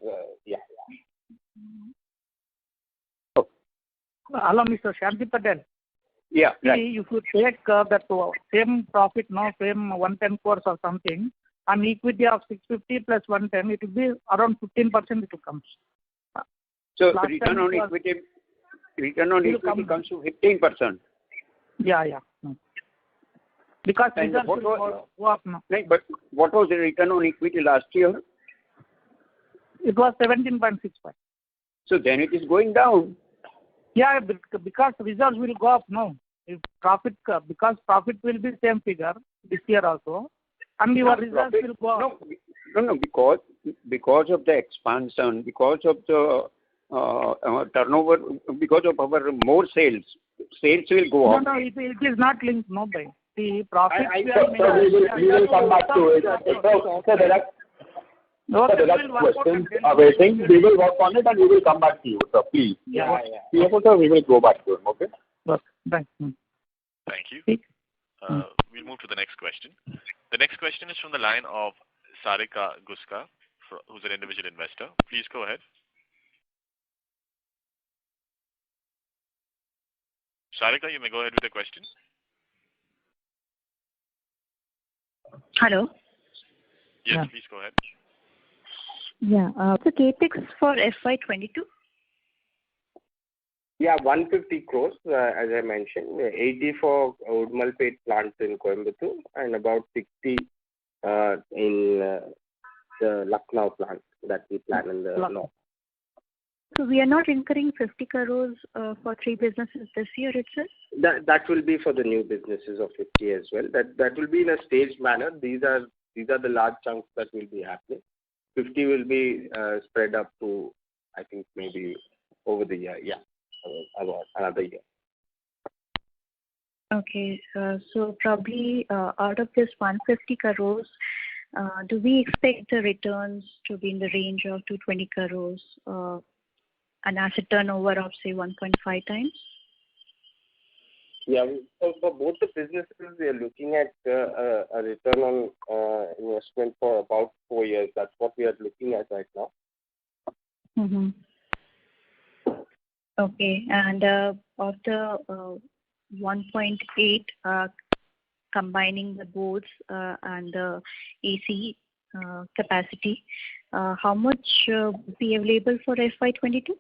Hello, Mr. Shanti Patel. Yeah, right. See, if you take that same profit, same 110 crores or something, an equity of 650 plus 110, it will be around 15% it will come. So return on equity comes to 15%. Yeah. Because results will go up now. But what was the return on equity last year? It was 17.65. So then it is going down. Yeah, because results will go up now. If profit, because profit will be same figure this year also, and your results will go up. No, because of the expansion, because of the turnover, because of our more sales will go up. No, it is not linked, no, by the profit. We will come back to it. So there are questions awaiting. We will work on it and we will come back to you, sir. Please. Yeah. CFO, sir, we will go back to him. Okay. Thank you. We'll move to the next question. The next question is from the line of Sarika Guska, who's an individual investor. Please go ahead. Sarika, you may go ahead with the question. Hello. Yes, please go ahead. Yeah. So capex for FY22? Yeah, 150 crores, as I mentioned, 80 for Udmalpet plant in Coimbatore and about 60 in the Lucknow plant that we plan in the north. So we are not incurring 50 crores for 3 businesses this year itself? That will be for the new businesses of 50 as well. That will be in a staged manner. These are the large chunks that will be happening. 50 will be spread up to, I think, maybe over the year. Yeah, about another year. Okay. So probably out of this 150 crores, do we expect the returns to be in the range of 220 crores, an asset turnover of say 1.5 times? Yeah, so for both the businesses, we are looking at a return on investment for about 4 years. That's what we are looking at right now. Mm-hmm. Okay, and of the 1.8, combining the boards and the AC capacity, how much would be available for FY22?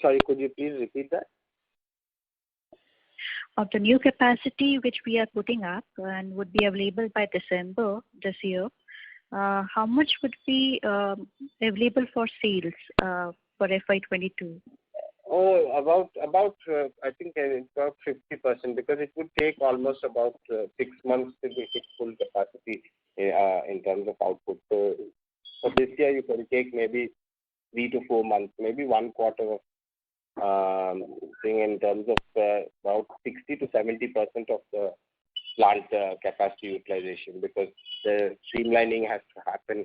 Sorry, could you please repeat that? Of the new capacity which we are putting up and would be available by December this year, how much would be available for sales for FY22? Oh, about I think it's about 50%, because it would take almost about 6 months to make it full capacity in terms of output. So for this year, you can take maybe 3 to 4 months, maybe 1 quarter of thing in terms of about 60 to 70% of the plant capacity utilization, because the streamlining has to happen.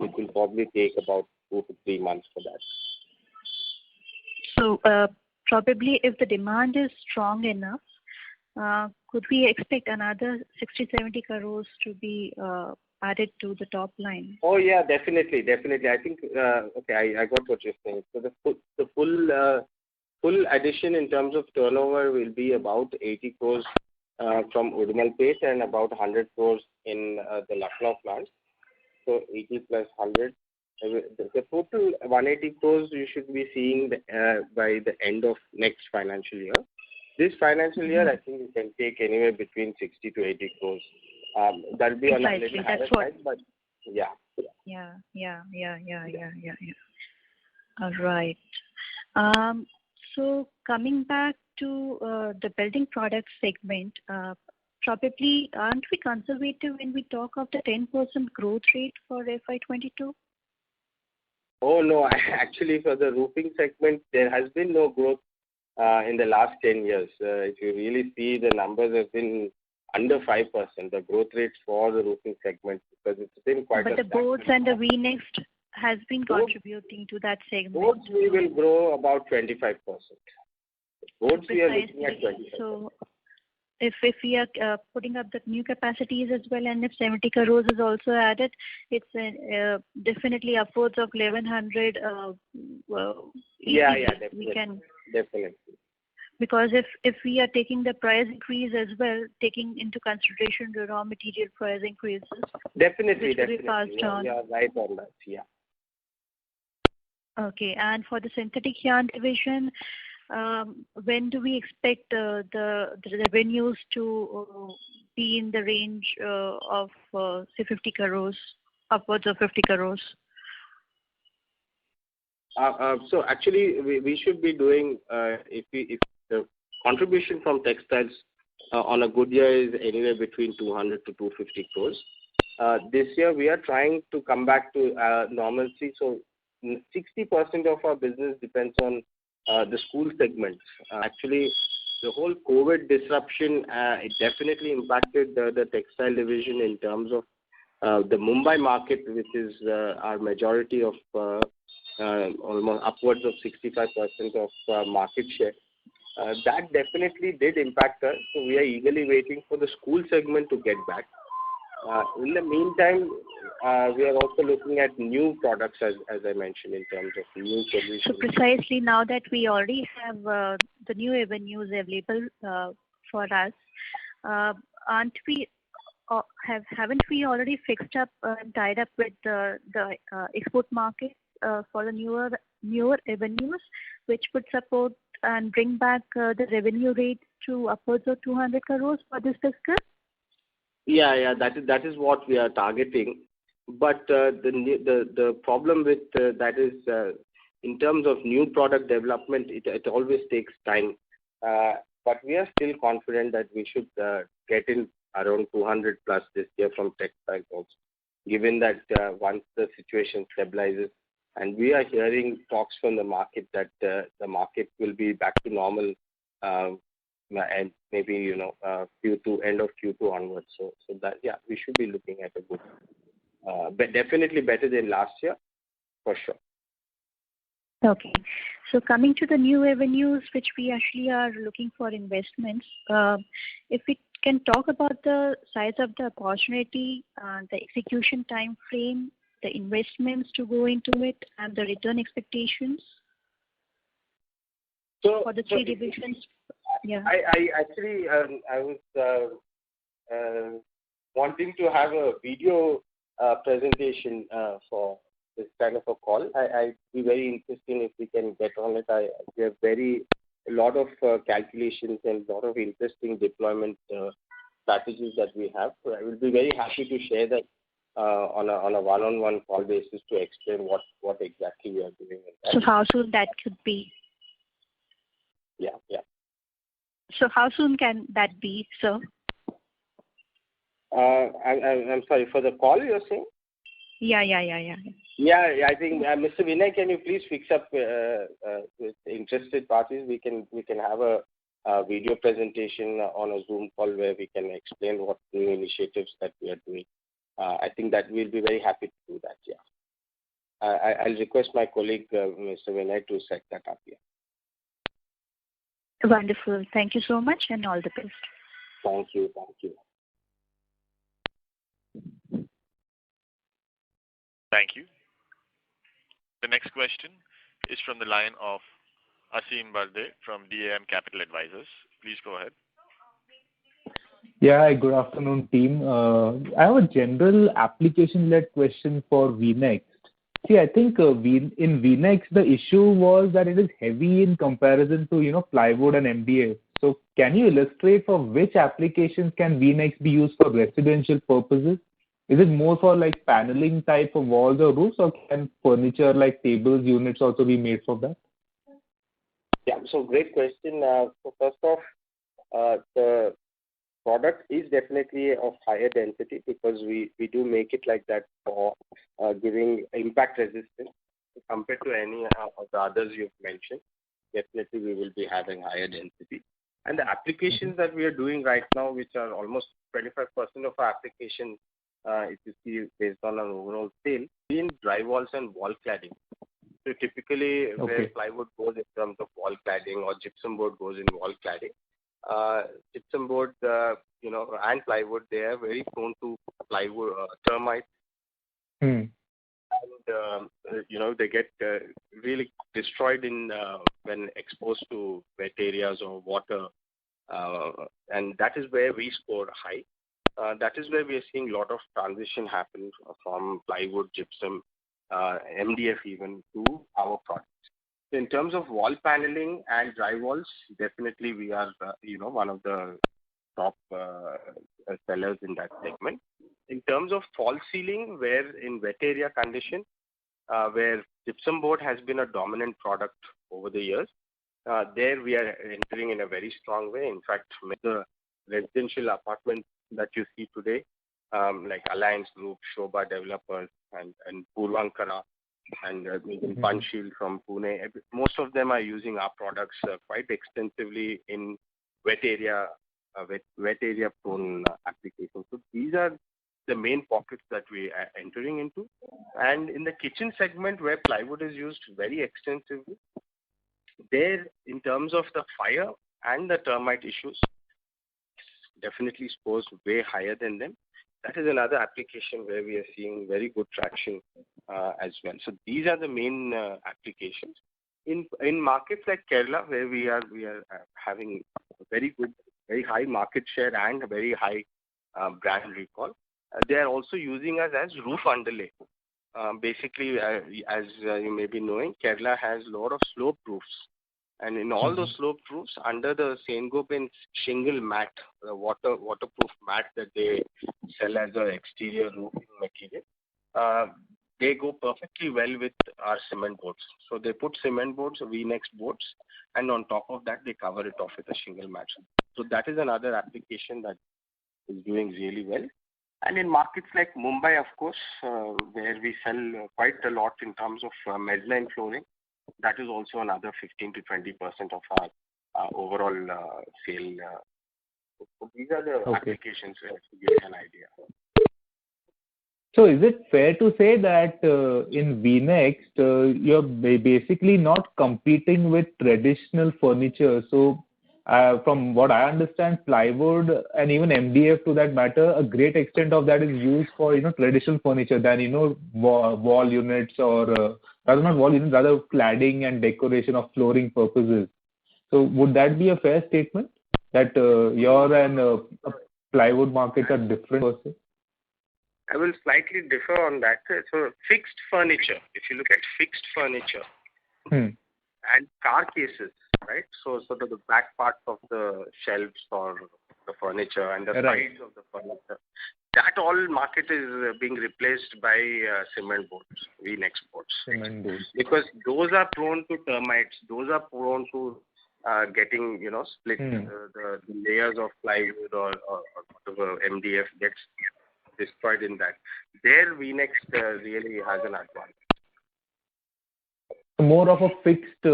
It will probably take about 2 to 3 months for that. So probably if the demand is strong enough, could we expect another 60-70 crores to be added to the top line? Oh yeah, definitely. I think okay, I got what you're saying. So the full addition in terms of turnover will be about 80 crores from Udmalpet and about 100 crores in the Lucknow plant. So 80 plus 100. The total 180 crores you should be seeing by the end of next financial year. This financial year, I think you can take anywhere between 60 to 80 crores. That'll be on a little higher side, but yeah. All right. So coming back to the building products segment, probably aren't we conservative when we talk of the 10% growth rate for FY22? Oh no, actually for the roofing segment, there has been no growth in the last 10 years. If you really see, the numbers have been under 5%, the growth rates for the roofing segment, because it's been quite But the boards and the V-Next has been contributing to that segment. Boards we will grow about 25%. Boards we are looking at 25%. So if we are putting up the new capacities as well, and if 70 crores is also added, it's definitely upwards of 1100. Yeah, easily definitely. We can, Definitely. because if we are taking the price increase as well, taking into consideration the raw material price increases, Definitely, which will be definitely. passed on. Yeah, right on that. Yeah. Okay, and for the synthetic yarn division, when do we expect the revenues to be in the range of say 50 crores, upwards of 50 crores? So actually, we should be doing if the contribution from textiles on a good year is anywhere between 200 to 250 crores. This year we are trying to come back to normalcy. So 60% of our business depends on the school segment. Actually, the whole COVID disruption it definitely impacted the textile division in terms of the Mumbai market, which is our majority of almost upwards of 65% of market share. That definitely did impact us. So we are eagerly waiting for the school segment to get back. In the meantime, we are also looking at new products, as I mentioned, in terms of new solutions. So precisely now that we already have the new avenues available for us, aren't we? Haven't we already fixed up and tied up with the export market for the newer avenues, which would support and bring back the revenue rate to upwards of 200 crores for this fiscal? Yeah, that is what we are targeting. But the problem with that is in terms of new product development, it always takes time. But we are still confident that we should get in around 200 plus this year from textiles also, given that once the situation stabilizes, and we are hearing talks from the market that the market will be back to normal and maybe Q2, end of Q2 onwards. So that, yeah, we should be looking at a good, but definitely better than last year, for sure. Okay. So coming to the new avenues, which we actually are looking for investments, if we can talk about the size of the opportunity, the execution time frame, the investments to go into it, and the return expectations for the three divisions. Yeah. I actually I was wanting to have a video presentation for this kind of a call. I'd be very interested if we can get on it. We have a lot of calculations and a lot of interesting deployment strategies that we have. So I will be very happy to share that on a one-on-one call basis to explain what exactly we are doing. So how soon that could be? Yeah. So how soon can that be, sir? I'm sorry, for the call you're saying? Yeah. Yeah, I think Mr. Vinay, can you please fix up with interested parties? We can have a video presentation on a Zoom call where we can explain what new initiatives that we are doing. I think that we'll be very happy to do that. Yeah, I'll request my colleague Mr. Vinay to set that up here. Wonderful. Thank you so much, and all the best. Thank you. Thank you. The next question is from the line of Asim Balde from DAM Capital Advisors. Please go ahead. Yeah, good afternoon, team. I have a general application-led question for VNext. See, I think in VNext, the issue was that it is heavy in comparison to, plywood and MDA. So can you illustrate for which applications can VNext be used for residential purposes? Is it more for like paneling type of walls or roofs, or can furniture like tables, units also be made for that? Yeah, so great question. So first off, the product is definitely of higher density because we do make it like that for giving impact resistance compared to any of the others you've mentioned. Definitely we will be having higher density. And the applications that we are doing right now, which are almost 25% of our applications, if you see based on our overall sale, in drywalls and wall cladding. So typically where plywood goes in terms of wall cladding or gypsum board goes in wall cladding, gypsum board, and plywood, they are very prone to plywood termites. Hmm. And they get really destroyed when exposed to wet areas or water, and that is where we score high. That is where we are seeing a lot of transition happen from plywood, gypsum, MDF even to our products. So in terms of wall paneling and drywalls, definitely we are one of the top sellers in that segment. In terms of false ceiling, where in wet area condition, where gypsum board has been a dominant product over the years, there we are entering in a very strong way. In fact, the residential apartments that you see today, like Alliance Group, Shobha Developers, and Purvankara, and Panshield from Pune, most of them are using our products quite extensively in wet area prone applications. So these are the main pockets that we are entering into. And in the kitchen segment, where plywood is used very extensively, there in terms of the fire and the termite issues, definitely scores way higher than them. That is another application where we are seeing very good traction as well. So these are the main applications. In markets like Kerala, where we are having very high market share and a very high brand recall. They are also using us as roof underlay. Basically, as you may be knowing, Kerala has a lot of sloped roofs. And in all those sloped roofs, under the Saint-Gobain shingle mat, the waterproof mat that they sell as an exterior roofing material, they go perfectly well with our cement boards. So they put cement boards, V-Next boards, and on top of that, they cover it off with a shingle mat. So that is another application that is doing really well. And in markets like Mumbai, of course, where we sell quite a lot in terms of mezzanine flooring, that is also another 15 to 20% of our overall sale. So these are the applications to give you an idea. So is it fair to say that in V-Next, you're basically not competing with traditional furniture? So from what I understand, plywood and even MDF to that matter, a great extent of that is used for traditional furniture than wall units or rather not wall units, rather cladding and decoration of flooring purposes. So would that be a fair statement that your and plywood markets are different per se? I will slightly differ on that. So fixed furniture, if you look at fixed furniture and car cases, right? So sort of the back part of the shelves or the furniture and the sides of the furniture, that all market is being replaced by cement boards, V-Next boards. Cement boards. Because those are prone to termites. Those are prone to getting, split. The layers of plywood or whatever MDF gets destroyed in that. There, V-Next really has an advantage. More of a fixed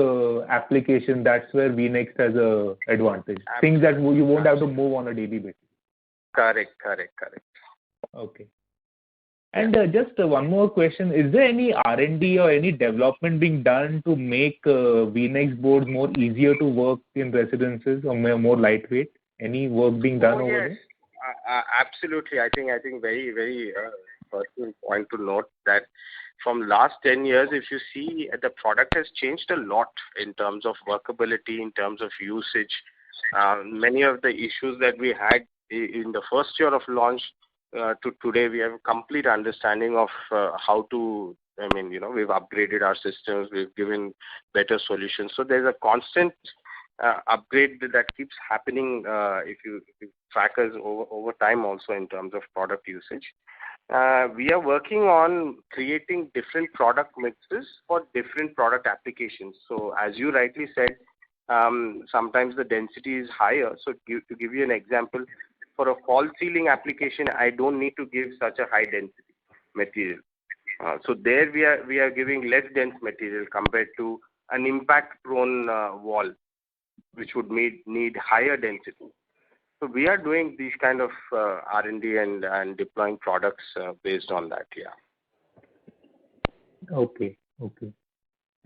application, that's where V-Next has a advantage. Absolutely. Things that you won't have to move on a daily basis. Correct. Okay. And just one more question. Is there any R&D or any development being done to make V-Next boards more easier to work in residences or more lightweight? Any work being done over there? Absolutely. I think very, very personal point to note that from last 10 years, if you see, the product has changed a lot in terms of workability, in terms of usage. Many of the issues that we had in the first year of launch to today, we have a complete understanding of how to, we've upgraded our systems, we've given better solutions. So there's a constant upgrade that keeps happening if you track us over time also in terms of product usage. We are working on creating different product mixes for different product applications. So as you rightly said, sometimes the density is higher. So to give you an example, for a false ceiling application, I don't need to give such a high density material. So there we are giving less dense material compared to an impact prone wall, which would need higher density. So we are doing these kind of R&D and deploying products based on that, yeah. Okay.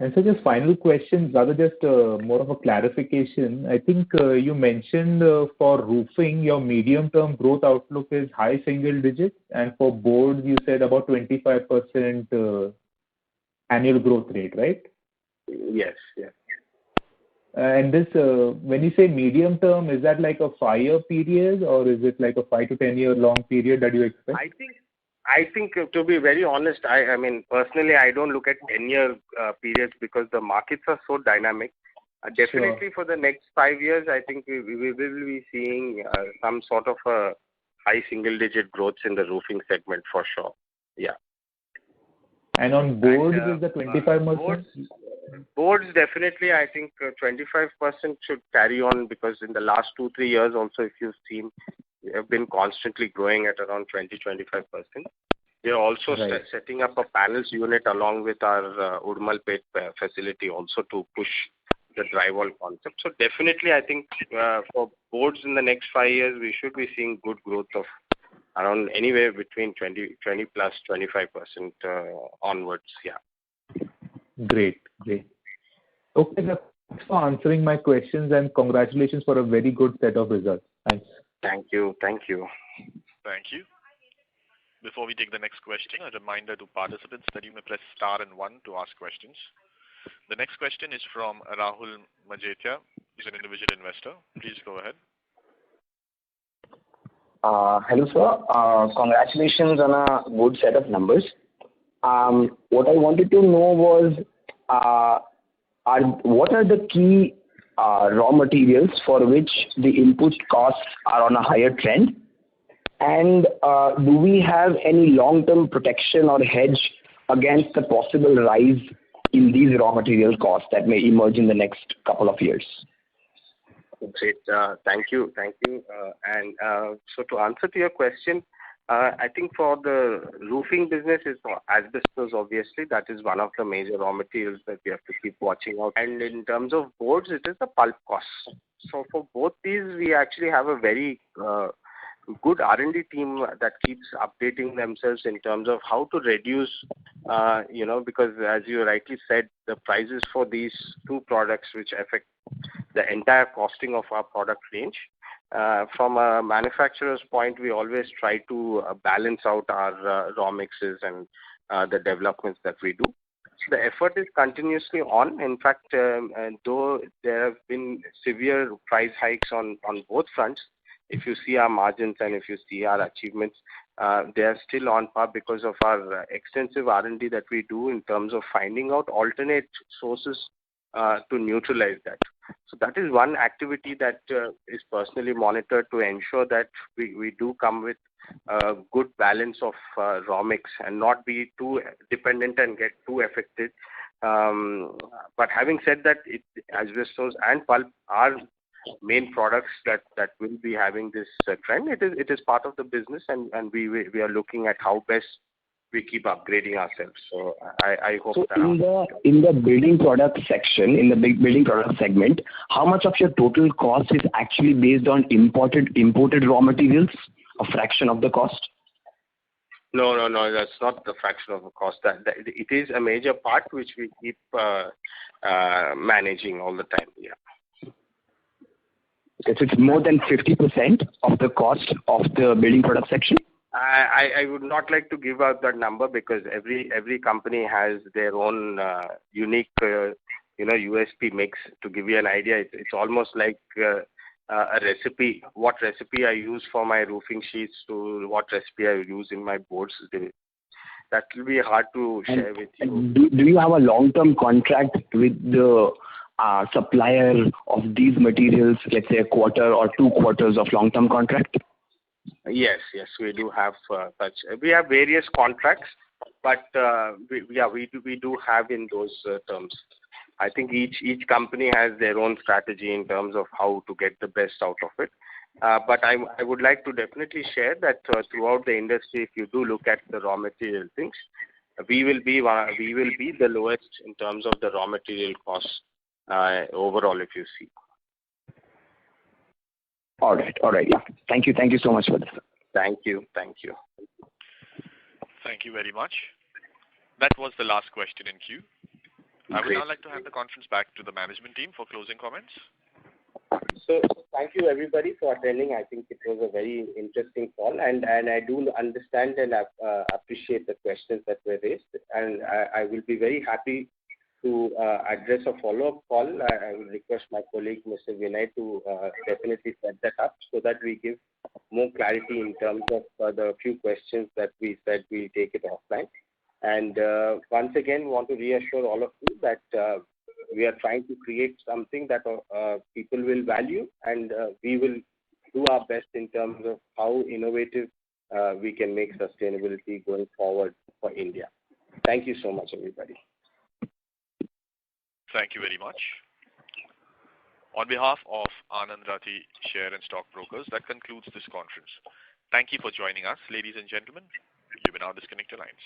And so just final question, rather just more of a clarification. I think you mentioned for roofing, your medium-term growth outlook is high single digits, and for boards, you said about 25% annual growth rate, right? Yes, yes. And this, when you say medium term, is that like a 5-year period, or is it like a 5 to 10 year long period that you expect? I think to be very honest, I mean, personally, I don't look at 10-year periods because the markets are so dynamic. Definitely for the next 5 years, I think we will be seeing some sort of a high single-digit growth in the roofing segment for sure. Yeah. And on boards, is the 25%? Boards, definitely, I think 25% should carry on, because in the last 2-3 years also, if you've seen, we have been constantly growing at around 20-25%. We are also setting up a panels unit along with our Udmalpet facility also to push the drywall concept. So definitely, I think for boards in the next 5 years, we should be seeing good growth of around anywhere between 20 plus 25% onwards. Yeah. Great. Okay, thanks for answering my questions, and congratulations for a very good set of results. Thanks. Thank you. Thank you. Before we take the next question, a reminder to participants that you may press star and 1 to ask questions. The next question is from Rahul Majetia, who's an individual investor. Please go ahead. Hello, sir. Congratulations on a good set of numbers. What I wanted to know was, what are the key raw materials for which the input costs are on a higher trend? And do we have any long-term protection or hedge against the possible rise in these raw material costs that may emerge in the next couple of years? Great. Thank you. And so to answer to your question, I think for the roofing business is asbestos, obviously. That is one of the major raw materials that we have to keep watching out. And in terms of boards, it is the pulp cost. So for both these, we actually have a very good R&D team that keeps updating themselves in terms of how to reduce, because as you rightly said, the prices for these two products which affect the entire costing of our product range. From a manufacturer's point, we always try to balance out our raw mixes and the developments that we do. So the effort is continuously on. In fact, though there have been severe price hikes on both fronts, if you see our margins and if you see our achievements, they are still on par because of our extensive R&D that we do in terms of finding out alternate sources to neutralize that. So that is one activity that is personally monitored to ensure that we do come with a good balance of raw mix and not be too dependent and get too affected. But having said that, asbestos and pulp are main products that will be having this trend. It is part of the business, and we are looking at how best we keep upgrading ourselves. So I hope so that in the building product section, in the big building product segment, how much of your total cost is actually based on imported raw materials? A fraction of the cost? No, that's not the fraction of the cost. That it is a major part which we keep managing all the time. Yeah. Okay, so it's more than 50% of the cost of the building product section? I would not like to give out that number because every company has their own unique USP mix. To give you an idea, it's almost like a recipe. What recipe I use for my roofing sheets to what recipe I use in my boards. That will be hard to share with you. Do you have a long-term contract with the supplier of these materials, let's say a quarter or 2 quarters of long-term contract? Yes, we do have such. We have various contracts, but we do have in those terms. I think each company has their own strategy in terms of how to get the best out of it. But I would like to definitely share that throughout the industry, if you do look at the raw material things, we will be the lowest in terms of the raw material costs overall, if you see. All right. Yeah. Thank you so much for this. Thank you. Thank you very much. That was the last question in queue. I would now like to hand the conference back to the management team for closing comments. So thank you everybody for attending. I think it was a very interesting call, and I do understand and appreciate the questions that were raised, and I will be very happy to address a follow-up call. I will request my colleague Mr. Vinay to definitely set that up so that we give more clarity in terms of the few questions that we said we'll take it offline. And once again, want to reassure all of you that we are trying to create something that people will value, and we will do our best in terms of how innovative we can make sustainability going forward for India. Thank you so much, everybody. Thank you very much. On behalf of Anand Rathi Share and Stock Brokers, that concludes this conference. Thank you for joining us, ladies and gentlemen. You may now disconnect your lines.